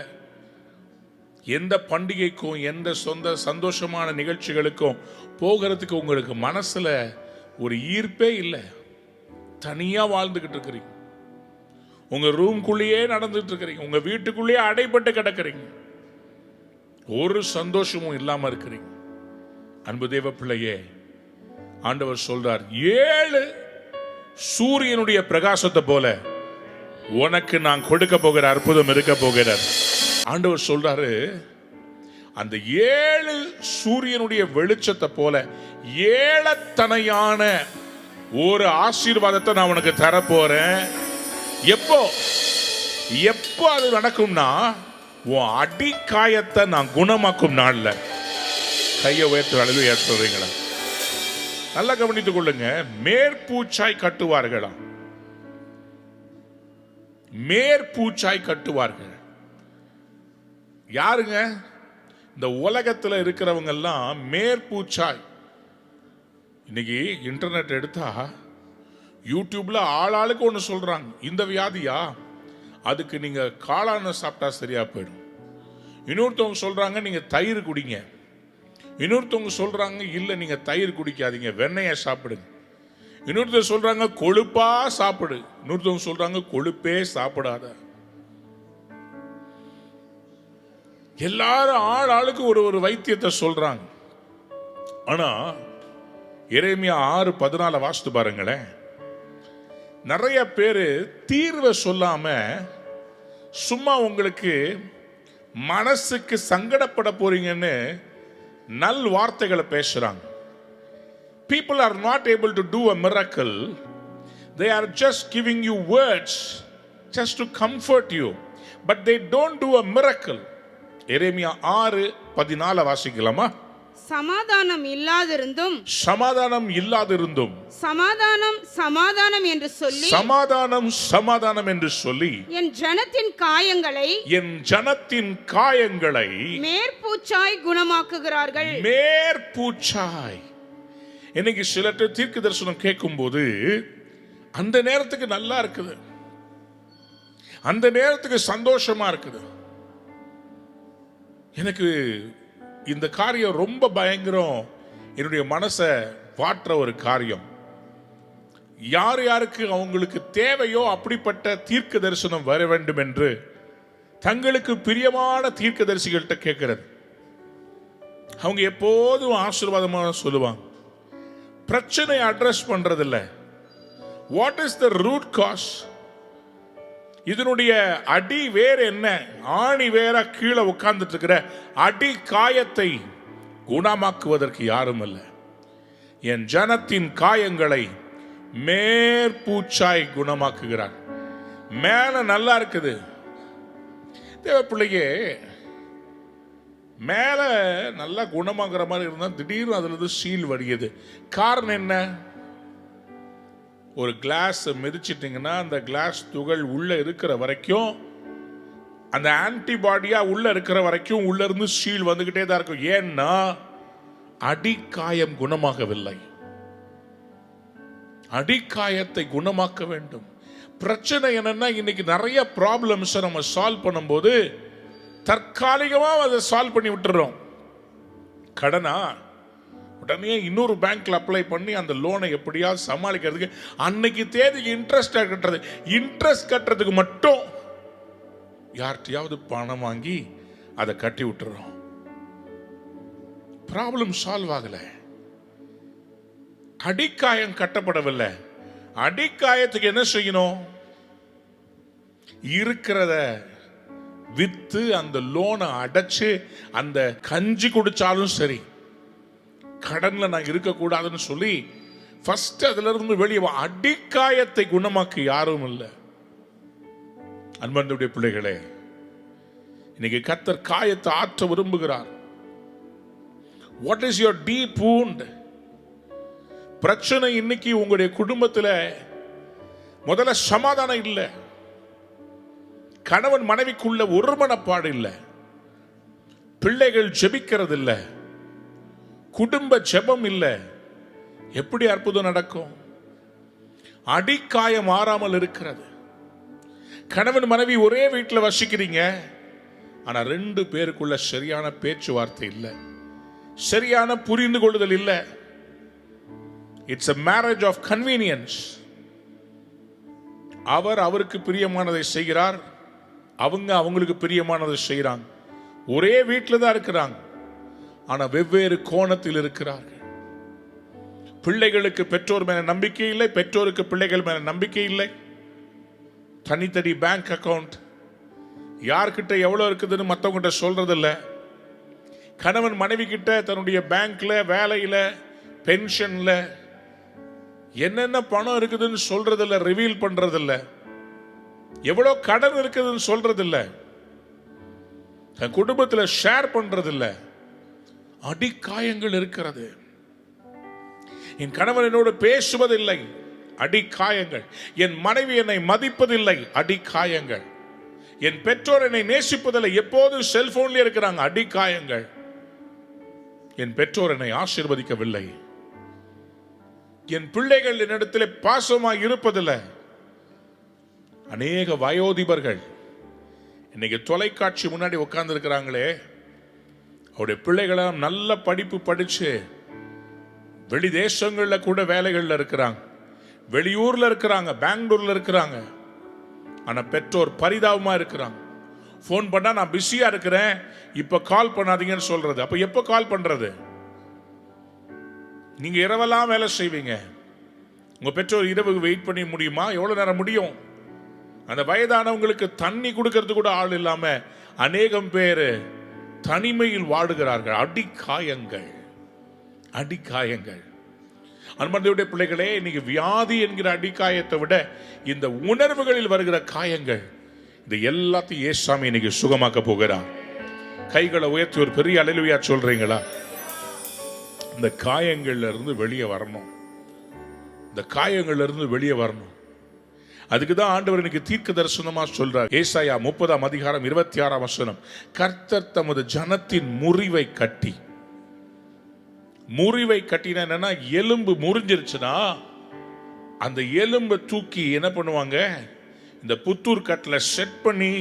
எந்த பண்டிகைக்கும் எந்த சொந்த சந்தோஷமான நிகழ்ச்சிகளுக்கும் போகிறதுக்கு உங்களுக்கு மனசுல ஒரு ஈர்ப்பே இல்லை. தனியா வாழ்ந்துகிட்டு இருக்கிறீங்க. உங்க ரூம்குள்ளேயே நடந்துட்டு இருக்கிறீங்க. உங்க வீட்டுக்குள்ளேயே அடைபட்டு கிடக்கிறீங்க. ஒரு சந்தோஷமும் இல்லாம இருக்கிறீங்க. அன்பு தேவ பிள்ளையே, ஆண்டவர் சொல்றார், 7 சூரியனுடைய பிரகாசத்தை போல உனக்கு நான் கொடுக்க போகிற அற்புதம் இருக்க போகிறார். ஆண்டவர் சொல்றாரு, அந்த 7 சூரியனுடைய வெளிச்சத்தை போல ஏழத்தனையான ஒரு ஆசீர்வாதத்தை நான் உனக்கு தரப்போறேன். எப்போ அது நடக்கும்னா, உன் அடிக்காயத்தை நான் குணமாக்கும் நாள்ல. கையை உயர்த்து அளவு சொல்றீங்களா? நல்லா கவனித்துக் கொள்ளுங்க. மேற்பூச்சாய் கட்டுவார்களா? மேற்பூச்சாய் கட்டுவார்கள். யாருங்க? இந்த உலகத்தில் இருக்கிறவங்க எல்லாம் மேற்பூச்சாய். இன்னைக்கு இன்டர்நெட் எடுத்தா யூடியூப்ல ஆளாளுக்கு ஒன்று சொல்றாங்க. இந்த வியாதியா, அதுக்கு நீங்க காளான சாப்பிட்டா சரியா போயிடும். இன்னொருத்தவங்க சொல்றாங்க, நீங்க தயிர் குடிங்க. இன்னொருத்தவங்க சொல்றாங்க இல்ல நீங்க தயிர் குடிக்காதீங்க, வெண்ணெயை சாப்பிடுங்க. இன்னொருத்தர் சொல்றாங்க கொழுப்பா சாப்பிடு. இன்னொருத்தவங்க சொல்றாங்க கொழுப்பே சாப்பிடாத. எல்லாரும் ஆளுக்கு ஒரு வைத்தியத்தை சொல்றாங்க. ஆனா எரேமியா 6:14 வாசித்து பாருங்களேன். நிறைய பேரு தீர்வை சொல்லாம சும்மா உங்களுக்கு மனசுக்கு சங்கடப்பட போறீங்கன்னு நல் வார்த்தைகளை பேசுறாங்க. People are not able to do a miracle. They are just giving you words just to comfort you, but they don't do a miracle. எரேமியா 6:14 வாசிக்கலாமா? சமாதானம் இல்லாதிருந்தும் சமாதானம் இல்லாதிருந்தும் சமாதானம் சமாதானம் என்று சொல்லி சமாதானம் சமாதானம் என்று சொல்லி என் ஜனத்தின் காயங்களை மேற்பூச்சாய் குணமாக்குகிறார்கள். மேற்பூச்சாய். இன்னைக்கு சில தீர்க்க தரிசனம் கேட்கும் போது அந்த நேரத்துக்கு நல்லா இருக்குது, அந்த நேரத்துக்கு சந்தோஷமா இருக்குது. எனக்கு இந்த காரியம் ரொம்ப பயங்கரம், என்னுடைய மனசை வாற்ற ஒரு காரியம். யார் யாருக்கு அவங்களுக்கு தேவையோ அப்படிப்பட்ட தீர்க்க தரிசனம் வர வேண்டும் என்று தங்களுக்கு பிரியமான தீர்க்க தரிசிகள்கிட்ட கேட்கிறது. அவங்க எப்போதும் ஆசீர்வாதமாக சொல்லுவாங்க. பிரச்சனை அட்ரஸ் பண்றதில்ல. What is the root cause? இதனுடைய அடி வேர் என்ன? ஆணி வேற கீழே உட்கார்ந்துட்டு இருக்கிற அடி காயத்தை குணமாக்குவதற்கு யாரும் இல்லை. என் ஜனத்தின் காயங்களை மேற்பூச்சாய் குணமாக்குகிறார். மேல நல்லா இருக்குது தேவ பிள்ளையே, மேல நல்லா குணமாக்குற மாதிரி இருந்தா திடீர்னு அதுல இருந்து சீல் வடியுது. காரணம் என்ன? ஒரு கிளாஸ் மிதிச்சிட்டிங்கன்னா அந்த கிளாஸ் துகள் உள்ள இருக்கிற வரைக்கும், அந்த ஆன்டிபாடியா உள்ள இருக்கிற வரைக்கும் உள்ள இருந்து சீல் வந்துகிட்டே தான் இருக்கும். ஏன்னா அடிக்காயம் குணமாகவில்லை. அடிக்காயத்தை குணமாக்க வேண்டும். பிரச்சனை என்னன்னா, இன்னைக்கு நிறைய ப்ராப்ளம்ஸ் நம்ம சால்வ் பண்ணும்போது தற்காலிகமா அதை சால்வ் பண்ணி விட்டுறோம். கடனா உடனே இன்னொரு பேங்க்ல அப்ளை பண்ணி அந்த லோனை எப்படியாவது சமாளிக்கிறதுக்கு அன்னைக்கு தேதிக்கு இன்ட்ரெஸ்ட் கட்டுறதுக்கு மட்டும் யார்கிட்டயாவது பணம் வாங்கி அதை கட்டி விட்டுறோம். ப்ராப்ளம் சால்வ் ஆகல. அடிக்காயம் கட்டப்படவில்லை. அடிக்காயத்துக்கு என்ன செய்யணும்? இருக்கிறத வித்து அந்த லோனை அடைச்சு அந்த கஞ்சி குடிச்சாலும் சரி, கடன்ல நான் இருக்கக்கூடாதுன்னு சொல்லி ஃபர்ஸ்ட் அதுல இருந்து வெளியே. அடிக்காயத்தை குணமாக்க யாரும் இல்லை. அன்பனுடைய பிள்ளைகளே, இன்னைக்கு கர்த்தர் காயத்தை ஆற்ற விரும்புகிறார். What is your deep wound? பிரச்சனை இன்னைக்கு உங்களுடைய குடும்பத்தில் முதல்ல சமாதானம் இல்லை. கணவன் மனைவிக்குள்ள ஒருமனப்பாடு இல்லை. பிள்ளைகள் ஜெபிக்கிறது இல்லை. குடும்ப ஜெபம் இல்லை. எப்படி அற்புதம் நடக்கும்? அடிக்காயம் மாறாமல் இருக்கிறது. கணவன் மனைவி ஒரே வீட்டில் வசிக்கிறீங்க, ஆனா 2 பேருக்குள்ள சரியான பேச்சுவார்த்தை இல்லை, சரியான புரிந்து கொள்ளுதல் இல்லை. It's a marriage of convenience. அவர் அவருக்கு பிரியமானதை செய்கிறார், அவங்க அவங்களுக்கு பிரியமானதை செய்கிறாங்க. ஒரே வீட்டில் தான் இருக்கிறாங்க, ஆனா வெவ்வேறு கோணத்தில் இருக்கிறார்கள். பிள்ளைகளுக்கு பெற்றோர் மேல நம்பிக்கை இல்லை, பெற்றோருக்கு பிள்ளைகள் மேல நம்பிக்கை இல்லை. தனித்தனி பேங்க் அக்கவுண்ட், யார்கிட்ட எவ்வளவு இருக்குதுன்னு மற்றவங்கிட்ட சொல்றது இல்லை. கணவன் மனைவி கிட்ட தன்னுடைய பேங்க்ல, வேலையில, பென்ஷன்ல என்னென்ன பணம் இருக்குதுன்னு சொல்றது இல்லை, ரிவீல் பண்றது இல்லை. எவ்வளவு கடன் இருக்குதுன்னு சொல்றது இல்லை, தன் குடும்பத்தில் ஷேர் பண்றது இல்லை. அடிக்காயங்கள் இருக்கிறது. என் கணவன் என்னோடு பேசுவதில்லை, அடிக்காயங்கள். என் மனைவி என்னை மதிப்பதில்லை, அடிக்காயங்கள். என் பெற்றோர் என்னை நேசிப்பதில்லை, எப்போதும் செல்போன்ல இருக்கிறாங்க, அடிக்காயங்கள். என் பெற்றோர் என்னை ஆசீர்வதிக்கவில்லை, என் பிள்ளைகள் என்னிடத்தில் பாசமாக இருப்பதில்லை. அநேக வயோதிபர்கள் இன்னைக்கு தொலைக்காட்சி முன்னாடி உட்கார்ந்து இருக்கிறாங்களே, அவருடைய பிள்ளைகளாம் நல்ல படிப்பு படிச்சு வெளி தேசங்கள்ல கூட வேலைகள்ல இருக்கிறாங்க, வெளியூர்ல இருக்கிறாங்க, பெங்களூர்ல இருக்கிறாங்க. ஆனா பெற்றோர் பரிதாபமா இருக்கிறாங்க. ஃபோன் பண்ணா நான் பிஸியா இருக்கிறேன், இப்ப கால் பண்ணாதீங்கன்னு சொல்றது. அப்ப எப்ப கால் பண்றது? நீங்க இரவெல்லாம் வேலை செய்வீங்க, உங்க பெற்றோர் இரவுக்கு வெயிட் பண்ணி முடியுமா? எவ்வளவு நேரம் முடியும்? அந்த வயதானவங்களுக்கு தண்ணி கொடுக்கறது கூட ஆள் இல்லாம அநேகம் பேர் தனிமையில் வாடுகிறார்கள். அடிக்காயங்கள், அடிக்காயங்கள். அன்புடைய பிள்ளைகளே, இன்னைக்கு வியாதி என்கிற அடிக்காயத்தை விட இந்த உணர்வுகளில் வருகிற காயங்கள், இது எல்லாத்தையும் இயேசுசாமி இன்னைக்கு சுகமாக்க போகிறார். கைகளை உயர்த்தி ஒரு பெரிய அல்லேலூயா சொல்றீங்களா? இந்த காயங்கள்ல இருந்து வெளியே வரணும், இந்த காயங்கள்ல இருந்து வெளியே வரணும். அதுக்குதான் ஆண்டவர் இன்னைக்கு தீர்க்க தரிசனமா சொல்றார். ஏசாயா 30:26 கர்த்தர் தமது ஜனத்தின் முறிவை கட்டி, முறிவை கட்டினா என்னன்னா, எலும்பு முறிஞ்சிருச்சுன்னா அந்த எலும்பை தூக்கி என்ன பண்ணுவாங்க, இந்த புத்தூர் கட்டில் செட் பண்ணி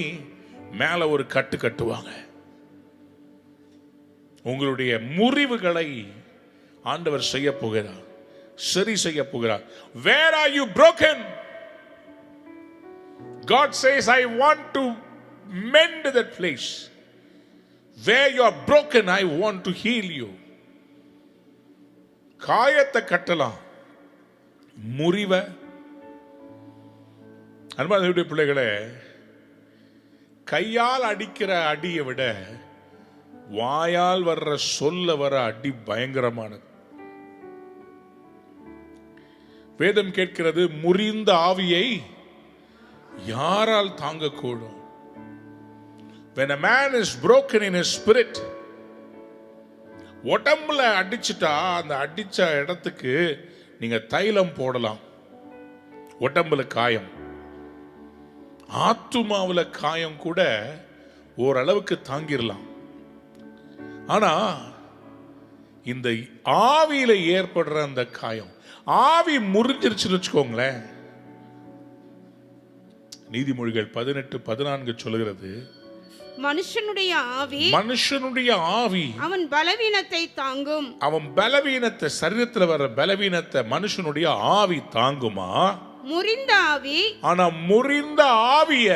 மேல ஒரு கட்டு கட்டுவாங்க. உங்களுடைய முறிவுகளை ஆண்டவர் செய்ய போகிறார், சரி செய்ய போகிறார். Where are you broken? God says, I want to mend that place. Where you are broken, I want to heal you. காயத்தை கட்டலாம், முறிவை. அன்பான பிள்ளைகளே, கையால் அடிக்கிற அடியை விட வாயால் வர்ற சொல்ல வர அடி பயங்கரமானது. வேதம் கேட்கிறது, முறிந்த ஆவியை யாரால் தாங்கக்கூடும்? When a man is broken in his spirit, உடம்புல அடிச்சுட்டா அந்த அடிச்ச இடத்துக்கு நீங்க தைலம் போடலாம். உடம்புல காயம், ஆத்துமாவுல காயம் கூட ஓரளவுக்கு தாங்கிடலாம். ஆனா இந்த ஆவியில ஏற்படுற அந்த காயம், ஆவி முறிஞ்சிருச்சுன்னு வச்சுக்கோங்களேன். நீதிமொழிகள் 18:14 சொல்லுகிறது, மனுஷனுடைய ஆவி, மனுஷனுடைய ஆவி அவன் பலவீனத்தை தாங்கும். அவன் பலவீனத்தை, சரீரத்தில் வர பலவீனத்தை மனுஷனுடைய ஆவி தாங்குமா? முறிந்த ஆவி, ஆனா முறிந்த ஆவிய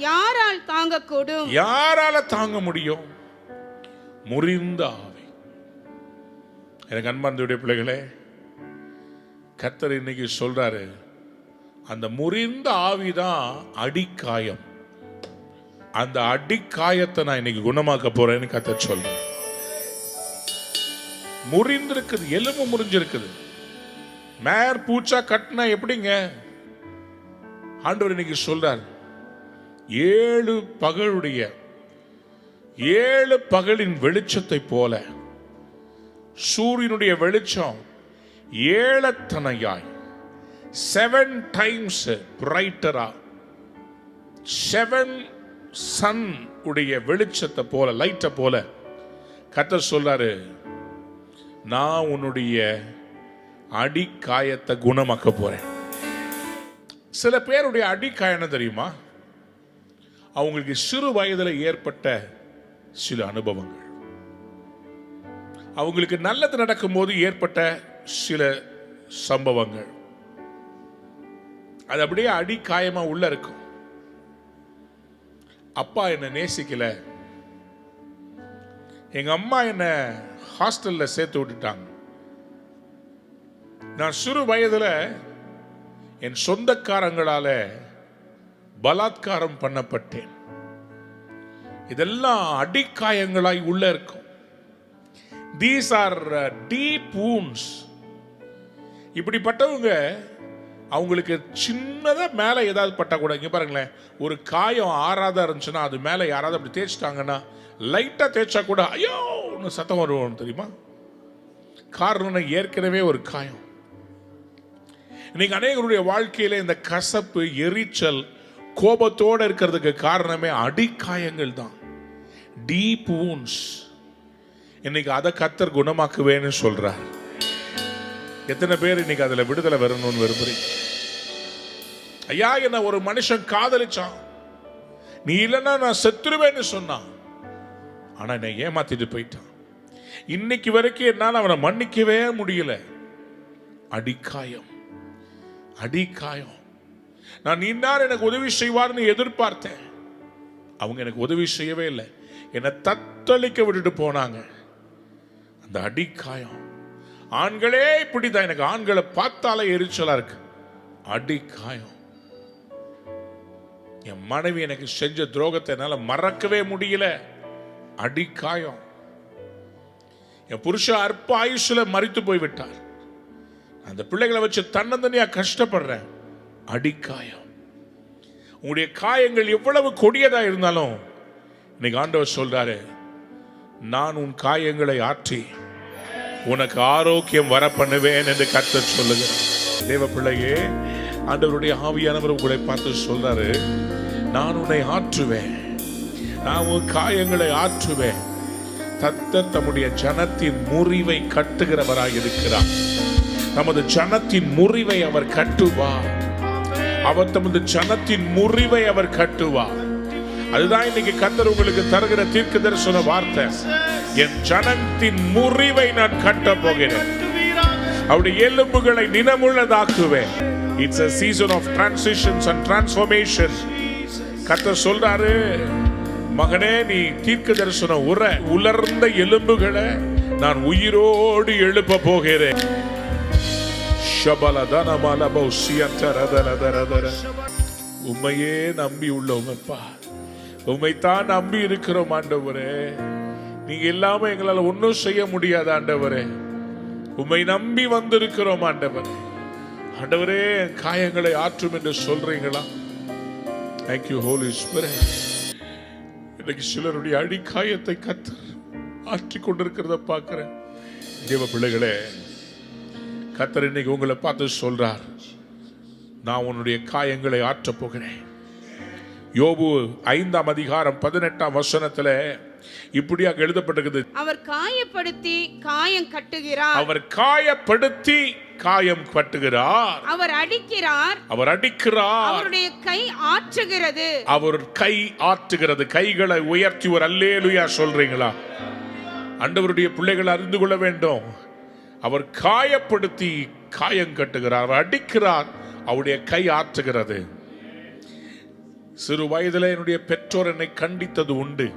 யாரால் தாங்கக்கூடும்? யாரால தாங்க முடியும்? முறிந்த ஆவி. எனக்கு அன்பார்ந்தவருடைய பிள்ளைகளே, கர்த்தர் இன்னைக்கு சொல்றாரு, அந்த முறிந்த ஆவிதான் அடிக்காயம். அந்த அடிக்காயத்தை நான் இன்னைக்கு குணமாக்க போறேன்னு கர்த்தர் சொல்றேன். முறிந்திருக்குது, எலும்பு முறிஞ்சிருக்குது. மேர் பூச்சா கட்டினா எப்படிங்க? ஆண்டவர் இன்னைக்கு சொல்றார், 7 பகலுடைய 7 பகலின் வெளிச்சத்தை போல சூரியனுடைய வெளிச்சம் ஏழத்தனையாய் 7 times பிரைட்டரா, 7 சன் உடைய வெளிச்சத்தை போல, லைட்டை போல கர்த்தர் சொல்றாரு, நான் உன்னுடைய அடிக்காயத்தை குணமாக்க போறேன். சில பேருடைய அடிக்காயம் தெரியுமா? அவங்களுக்கு சிறு வயதில் ஏற்பட்ட சில அனுபவங்கள், அவங்களுக்கு நல்லது நடக்கும்போது ஏற்பட்ட சில சம்பவங்கள், அது அப்படியே அடிக்காயமா உள்ள இருக்கும். அப்பா என்ன நேசிக்கல, எங்க அம்மா என்ன ஹாஸ்டல்ல சேர்த்து விட்டுட்டாங்க, நான் சிறு வயதுல என் சொந்தக்காரங்களால பலாத்காரம் பண்ணப்பட்டேன். இதெல்லாம் அடிக்காயங்களாய் உள்ள இருக்கும். These are deep wounds. இப்படிப்பட்டவங்க, அவங்களுக்கு சின்னதா மேல ஏதாவது பட்டா கூட, இங்க பாருங்களேன், ஒரு காயம் ஆறாதா இருந்துச்சுன்னா அது மேல யாராவது அப்படி தேய்ச்சிட்டாங்கன்னா, லைட்டா தேய்ச்சா கூட ஐயோ சத்தம் வருவோம் தெரியுமா? காரணம் ஏற்கனவே ஒரு காயம். இன்னைக்கு அநேகருடைய வாழ்க்கையில இந்த கசப்பு, எரிச்சல், கோபத்தோட இருக்கிறதுக்கு காரணமே அடிக்காயங்கள் தான், டீப் வூண்ட்ஸ். இன்னைக்கு அதை கர்த்தர் குணமாக்குவேன்னு சொல்றார். எத்தனை பேர் இன்னைக்கு அதுல விடுதலை வரணும்னு விரும்புறீங்க? ஐயா, என்ன ஒரு மனுஷன் காதலிச்சான், நீ இல்லைன்னா நான் செத்துருவேன்னு சொன்னான், ஆனா என்னை ஏமாத்திட்டு போயிட்டான். இன்னைக்கு வரைக்கும் என்னால் அவனை மன்னிக்கவே முடியல. அடிக்காயம், அடிக்காயம். நான் இன்னார் எனக்கு உதவி செய்வார்னு எதிர்பார்த்தேன், அவங்க எனக்கு உதவி செய்யவே இல்லை, என்னை தத்தளிக்க விட்டுட்டு போனாங்க. அந்த அடிக்காயம். ஆண்களே இப்படிதான், எனக்கு ஆண்களை பார்த்தாலே எரிச்சலா இருக்கு. அடிக்காயம். என் மனைவி எனக்கு செஞ்ச துரோகத்தை என்னால மறக்கவே முடியல. அடிக்காயம். என் புருஷன் அற்ப ஆயுஷ்ல மரித்து போய்விட்டார், அந்த பிள்ளைகளை வச்சு தன்னந்தனியா கஷ்டப்படுறேன். அடிக்காயம். உங்களுடைய காயங்கள் எவ்வளவு கொடியதா இருந்தாலும் இன்னைக்கு ஆண்டவர் சொல்றாரு, நான் உன் காயங்களை ஆற்றி உனக்கு ஆரோக்கியம் வர பண்ணுவேன் என்று கர்த்தர் சொல்லுகிறார். தேவ பிள்ளையே, ஆண்டவருடைய ஆவியானவர் உங்களை பார்த்து சொல்றாரு, நான் உன்னை ஆற்றுவேன், நான் உன் காயங்களை ஆற்றுவேன். கர்த்தர் தம்முடைய ஜனத்தின் முறிவை கட்டுகிறவராய் இருக்கிறார். நமது ஜனத்தின் முறிவை அவர் கட்டுவார். அவர் தமது ஜனத்தின் முறிவை அவர் கட்டுவார். அதுதான் இன்னைக்கு கர்த்தர் உங்களுக்கு தருகிற தீர்க்க தரிசன வார்த்தை. என் ஜனத்தின் முறிவை நான் கட்ட போகிறேன், அவருடைய எலும்புகளை நினமுள்ளதாக்குவேன். It's a season of transitions and transformation. கர்த்தர் சொல்றாரு, மகனே, நீ தீர்க்க தரிசனம் உலர்ந்த எலும்புகளை நான் உயிரோடு எழுப்ப போகிறேன். உம்மையே நம்பி உள்ளோமப்பா, உம்மைத்தான் நம்பி இருக்கிறோம் ஆண்டவரே. நீங்க இல்லாம எங்களால ஒன்னும் செய்ய முடியாது ஆண்டவரே. உம்மை நம்பி வந்திருக்கிறோம் ஆண்டவரே. ஆண்டவரே, காயங்களை ஆற்றும் என்று சொல்றீங்களா? Thank you Holy Spirit. இன்னைக்கு சிலருடைய அடிக்காயத்தை கர்த்தர் ஆற்றி கொண்டிருக்கிறத பார்க்கிறேன். தேவ பிள்ளைகளே, கர்த்தர் இன்னைக்கு உங்களை பார்த்து சொல்றார், நான் உன்னுடைய காயங்களை ஆற்றப் போகிறேன். யோபு 5ஆம் அதிகாரம் 18ஆம் வசனத்துல இப்படியாக எழுதப்பட்டிருக்கிறது, அவர் காயப்படுத்தி காயம் கட்டுகிறார், அவர் காயப்படுத்தி காயம் கட்டுகிறார், அவர் அடிக்கிறார், அவர் அடிக்கிறார், அவருடைய கை ஆற்றுகிறது, அவர் கை ஆற்றுகிறது. கைகளை உயர்த்தி ஒரு அல்லேலூயா சொல்றீங்களா? ஆண்டவருடைய பிள்ளைகள் அறிந்து கொள்ள வேண்டும், அவர் காயப்படுத்தி காயம் கட்டுகிறார், அவர் அடிக்கிறார், அவருடைய கை ஆற்றுகிறது. சிறு வயதில் என்னுடைய பெற்றோர் என்னை கண்டித்தது உண்டு,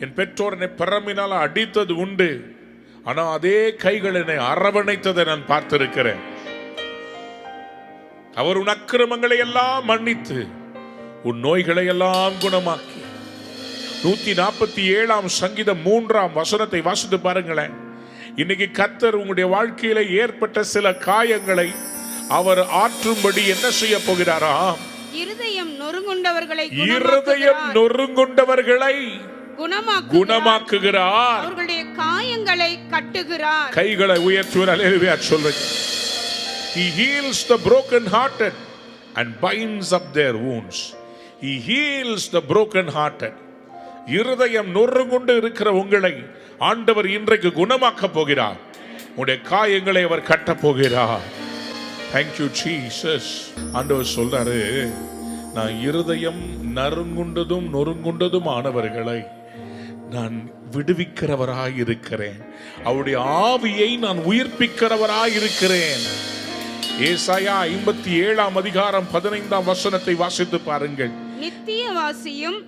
என் பெற்றோர் என்னை பிறமினால் அடித்தது உண்டு. ஆனா அதே கைகள் என்னை அரவணைத்ததை நான் பார்த்திருக்கிறேன். அவர் உன் அக்கிரமங்களை எல்லாம் மன்னித்து உன் நோய்களை எல்லாம் குணமாக்கி. 147ஆம் சங்கீதம் 3ஆம் வசனத்தை வாசித்து பாருங்களேன். இன்னைக்கு கர்த்தர் உங்களுடைய வாழ்க்கையில ஏற்பட்ட சில காயங்களை அவர் ஆற்றும்படி என்ன செய்ய போகிறாரா? இருதயம் நொறுங்குண்டவர்களை குணமாக்குகிறார், அவர்களுடைய காயங்களை கட்டுகிறார். கைகளை உயர்த்துவார். அல்லேலூயா சொல்றீங்க. He heals the broken hearted and binds up their wounds. He heals the broken hearted. இருதயம் நொறுங்குண்டு இருக்கிற உங்களை ஆண்டவர் இன்றைக்கு குணமாக்க போகிறார். உங்களுடைய காயங்களை அவர் கட்ட போகிறார். Thank you Jesus. ஆண்டவர் சொல்றாரு, நான் இருதயம் நொறுங்குண்டதும் ஆனவர்களை நான் விடுவிக்கிறவராய் இருக்கிறேன். அவருடைய ஆவியை நான் உயிர்ப்பிக்கிறவராய் இருக்கிறேன். ஏசாயா 57ஆம் அதிகாரம் 15ஆம் வசனத்தை வாசித்து பாருங்கள். நித்திய வாசியும்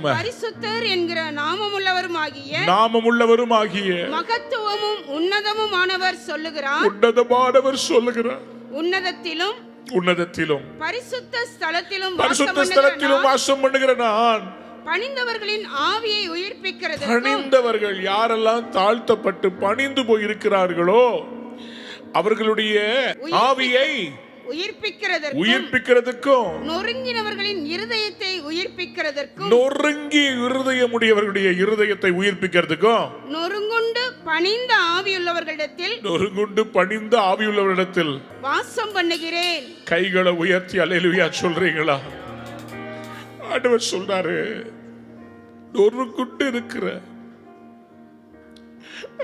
பரிசுத்தர் என்கிற நாமமுள்ளவருமாகிய மகத்துவமும் உன்னதமுமானவர் சொல்லுகிறார். உன்னதத்திலும் பரிசுத்த ஸ்தலத்திலும் வாசம் பண்ணுகிற நான் பணிந்தவர்களின் ஆவியை உயிர்ப்பிக்கிறது. பணிந்தவர்கள் யாரெல்லாம் தாழ்த்தப்பட்டு பணிந்து போயிருக்கிறார்களோ அவர்களுடைய ஆவியை உயிர்ப்பிக்கிறதுக்கும், நொறுங்கினவர்களின் இருதயத்தை உயிர்ப்பிக்கிறதுக்கும், நொறுங்கி இருதயமுடையவர்களுடைய இருதயத்தை உயிர்ப்பிக்கிறதுக்கும், நொறுங்குண்டு பணிந்த ஆவியுள்ளவரிடத்தில் வாசம் பண்ணுகிறேன். கைகளை உயர்த்தி அல்லேலூயா சொல்றீங்களா? ஆண்டவர் சொல்றாரு, நொறுங்குண்டு இருக்கிற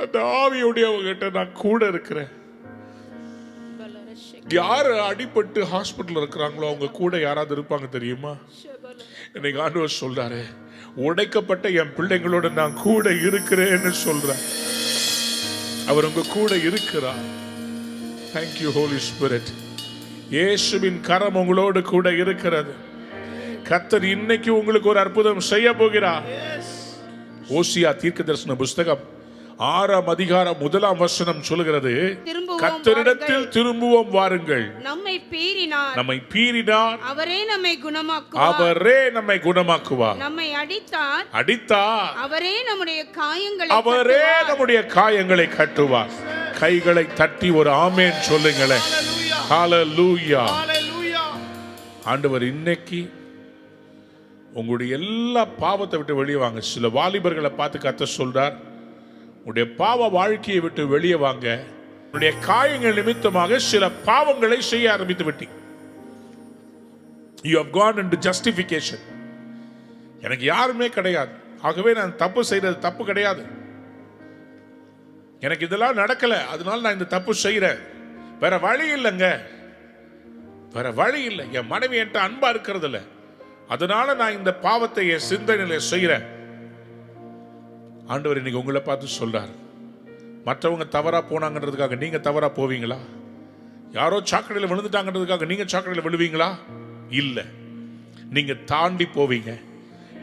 அந்த ஆவியுடையவங்கிட்ட நான் கூட இருக்கிறேன். யாரு அடிபட்டு ஹாஸ்பிட்டல் இருக்கிறாங்களோ அவங்க கூட யாராவது இருப்பாங்க தெரியுமா? இன்னைக்கு ஆண்டவர் சொல்றாரு, உடைக்கப்பட்ட என் பிள்ளைங்களோட நான் கூட இருக்கிறேன்னு சொல்றேன். அவர் உங்க கூட இருக்கிறார். Thank you Holy Spirit. இயேசுவின் கரம் உங்களோடு கூட இருக்கிறது. கர்த்தர் இன்னைக்கு உங்களுக்கு ஒரு அற்புதம் செய்ய போகிறார். ஓசியா தீர்க்கதரிசன புஸ்தகம் 6ஆம் அதிகாரம் 1ஆம் வசனம் சொல்கிறது, கர்த்தரிடத்தில் திரும்புவோம் வாருங்கள். நம்மை பீறினார் அவரே நம்மை குணமாக்குவார். நம்மை அடித்தார் அவரே நம்முடைய காயங்களை கட்டுவார். கைகளை தட்டி ஒரு ஆமென் சொல்லுங்களேன். ஹல்லேலூயா. ஆண்டவர் இன்னைக்கு உங்களுடைய எல்லா பாவத்தை விட்டு வெளியே வாங்க. சில வாலிபர்களை பார்த்து கர்த்தர் சொல்றார், உங்களுடைய பாவ வாழ்க்கையை விட்டு வெளியே வாங்க. உங்களுடைய காயங்கள் நிமித்தமாக சில பாவங்களை செய்ய ஆரம்பித்து விட்டீங்க. You have gone into justification. எனக்கு யாருமே கிடையாது, ஆகவே நான் தப்பு செய்யறது தப்பு கிடையாது. எனக்கு இதெல்லாம் நடக்கல, அதனால நான் இந்த தப்பு செய்யறேன். வேற வழி இல்லைங்க, வேற வழி இல்லை. என் மனைவி என்கிட்ட அன்பா இருக்கிறது இல்லை, அதனால நான் இந்த பாவத்தை என் சிந்தனையில செய்யறேன். ஆண்டவர் இன்னைக்கு உங்களை பார்த்து சொல்றார், மற்றவங்க தவறா போனாங்கன்றதுக்காக நீங்க தவறா போவீங்களா? யாரோ சாக்கடையில் விழுந்துட்டாங்கன்றதுக்காக நீங்க சாக்கடையில் விழுவீங்களா? இல்ல, நீங்க தாண்டி போவீங்க.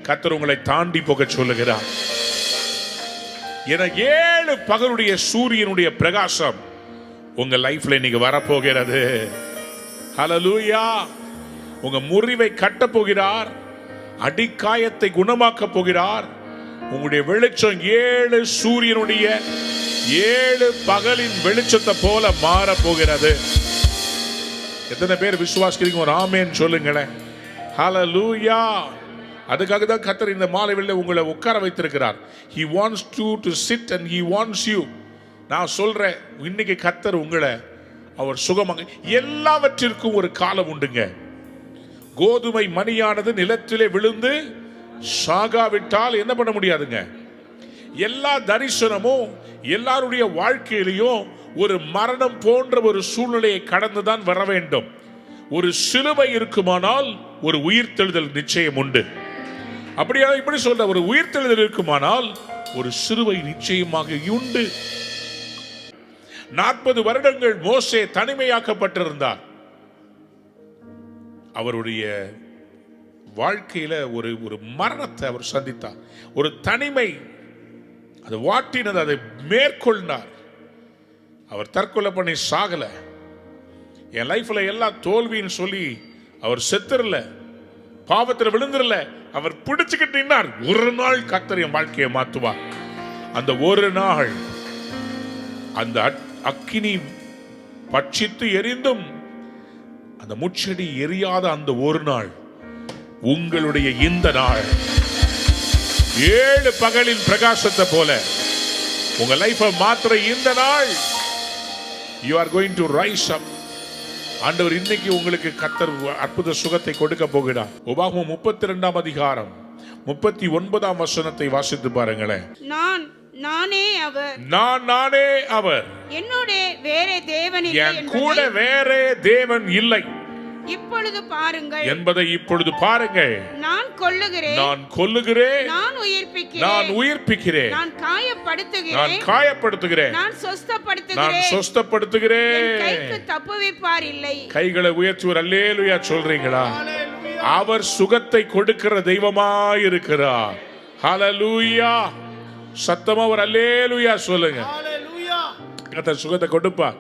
கர்த்தர் உங்களை தாண்டி போக சொல்லுகிறார். என 7 பகலுடைய சூரியனுடைய பிரகாசம் உங்க லைஃப்ல இன்னைக்கு வரப்போகிறது. ஹல்லேலூயா. உங்க முறிவை கட்ட போகிறார், அடிக்காயத்தை குணமாக்க போகிறார். உங்களுடைய வெளிச்சம் 7 சூரியனுடைய 7 பகலின் வெளிச்சத்தை போல மாற போகிறது. எத்தனை பேர் விசுவாசிக்கிறீங்க? ஒரு ஆமென் சொல்லுங்களேன். ஹல்லேலூயா. அதுக்காக தான் கர்த்தர் இந்த மாலை வேளையில உங்களை உட்கார வைத்திருக்கிறார். He wants you to sit and he wants you. நான் சொல்றேன், இன்னைக்கு கர்த்தர் உங்களை அவர் சுகமாக. எல்லாவற்றிற்கும் ஒரு காலம் உண்டுங்க. கோதுமை மணியானது நிலத்திலே விழுந்து சாகாவிட்டால் என்ன பண்ண முடியாதுங்க. எல்லா தரிசனமும் எல்லாருடைய வாழ்க்கையிலையும் ஒரு மரணம் போன்ற ஒரு சூழ்நிலையை கடந்துதான் வர வேண்டும். ஒரு சிலுவை இருக்குமானால் ஒரு உயிர்த்தெழுதல் நிச்சயம் உண்டு. அப்படியா இப்படி சொல்ற, ஒரு உயிர்த்தெழுதல் இருக்குமானால் ஒரு சிலுவை நிச்சயமாக உண்டு. 40 வருடங்கள் மோசே தனிமையாக்கப்பட்டிருந்தார். அவருடைய வாழ்க்கையில ஒரு மரணத்தை அவர் சந்தித்தார். ஒரு தனிமை அது வாட்டினது, அதை மேற்கொண்டார். அவர் தற்கொலை பண்ணி சாகல. என் லைஃப்ல எல்லாம் தோல்வின்னு சொல்லி அவர் செத்துறல, பாவத்தில் விழுந்துடல. அவர் பிடிச்சுக்கிட்டு நின்னார். ஒரு நாள் கர்த்தர் என் வாழ்க்கையை மாற்றுவார். அந்த ஒரு நாள் அந்த அக்கினி பட்சித்து எரிந்தும் அந்த முச்செடி எரியாத அந்த ஒரு நாள் உங்களுடைய இந்த நாள் 7 பகலின் பிரகாசத்தை போல உங்க லைஃபை மாத்திர இந்த நாள் you are going to rise up. ஆண்டவர் இன்னைக்கு உங்களுக்கு கர்த்தர் அற்புத சுகத்தை கொடுக்க போகிறார். உபாகமம் 32ஆம் அதிகாரம் 39ஆம் வசனத்தை வாசித்து பாருங்களேன். நானே அவர், என்னோட வேறே தேவன் இல்லை, என் கூட வேறே தேவன் இல்லை இப்பொழுது பாருங்கள் என்பதை இப்பொழுது பாருங்கள். நான் கொல்லுகிறேன், நான் உயிர்ப்பிக்கிறேன், நான் காயப்படுத்துகிறேன், நான் சொஸ்தப்படுத்துகிறேன். என் கைக்கு தப்புவிப்பார் இல்லை. கைகளை உயர்த்துவர். அல்லேலூயா சொல்றீங்களா? அவர் சுகத்தை கொடுக்கிற தெய்வமாய் இருக்கிறார். ஹல்லேலூயா. சத்தமா ஒரு அல்லேலூயா சொல்லுங்க. கர்த்தர் சுகத்தை கொடுப்பார்,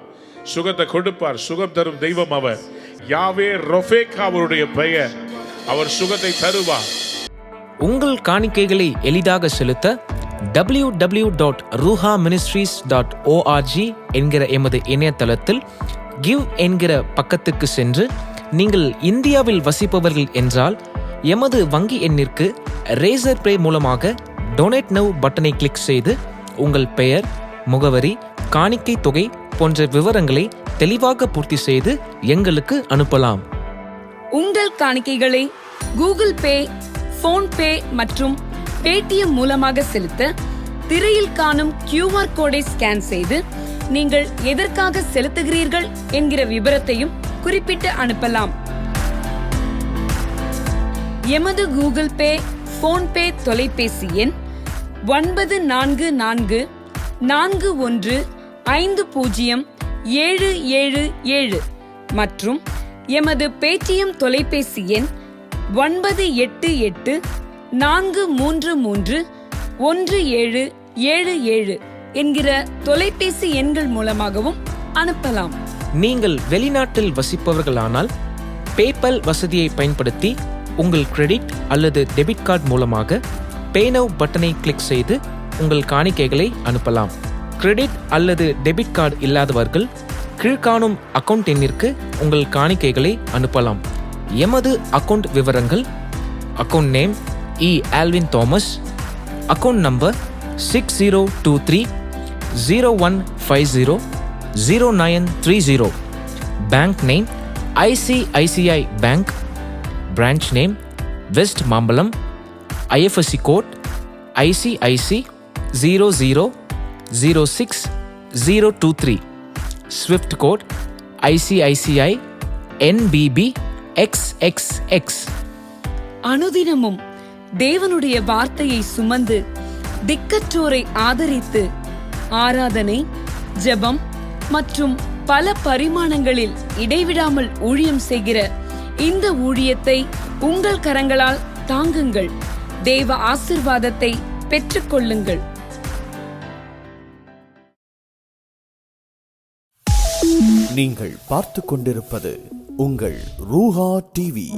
சுகத்தை கொடுப்பார். சுகம் தரும் தெய்வம் அவர். யாவே ரொஃபேக் அவருடைய பெயர். அவர் சுகத்தை தருவார். உங்கள் காணிக்கைகளை எளிதாக செலுத்த www.ruhaministries.org என்கிற எமது இணையதளத்தில் கிவ் என்கிற பக்கத்துக்கு சென்று, நீங்கள் இந்தியாவில் வசிப்பவர்கள் என்றால் எமது வங்கி எண்ணிற்கு ரேசர் பே மூலமாக டொனேட் நவ் பட்டனை கிளிக் செய்து உங்கள் பெயர், முகவரி, காணிக்கை தொகை போன்ற விவரங்களை தெளிவாக பூர்த்தி செய்து எங்களுக்கு அனுப்பலாம். உங்கள் காணிக்கைகளை கூகுள் பே, போன்பே மற்றும் பேடிஎம் மூலமாக செலுத்த திரையில் காணும் QR கோடை ஸ்கேன் செய்து நீங்கள் எதற்காக செலுத்துகிறீர்கள் என்கிற விபரத்தையும் குறிப்பிட்டு அனுப்பலாம். எமது கூகுள் பே, போன்பே தொலைபேசி எண் 9444415077 மற்றும் எமது பேடிஎம் தொலைபேசி எண் 9884331777 என்கிற தொலைபேசி எண்கள் மூலமாகவும் அனுப்பலாம். நீங்கள் வெளிநாட்டில் வசிப்பவர்களானால் பேபால் வசதியை பயன்படுத்தி உங்கள் கிரெடிட் அல்லது டெபிட் கார்டு மூலமாக பே நவ் பட்டனை கிளிக் செய்து உங்கள் காணிக்கைகளை அனுப்பலாம். கிரெடிட் அல்லது டெபிட் கார்டு இல்லாதவர்கள் கீழ்காணும் அக்கவுண்ட் எண்ணிற்கு உங்கள் காணிக்கைகளை அனுப்பலாம். எமது அக்கவுண்ட் விவரங்கள்: account name E. Alvin Thomas, account number 602301500930, bank name ICICI bank, branch name West Mambalam, IFSC code ICIC 0006023, swift code ICICI NBB XXX. அனுதினமும் தேவனுடைய வார்த்தையை சுமந்து திக்கற்றோரை ஆதரித்து ஆராதனை, ஜெபம் மற்றும் பல பரிமாணங்களில் இடைவிடாமல் ஊழியம் செய்கிற இந்த ஊழியத்தை உங்கள் கரங்களால் தாங்குங்கள். தேவ ஆசீர்வாதத்தை பெற்றுக்கொள்ளுங்கள். நீங்கள் பார்த்து கொண்டிருப்பது உங்கள் ரூஹா டிவி.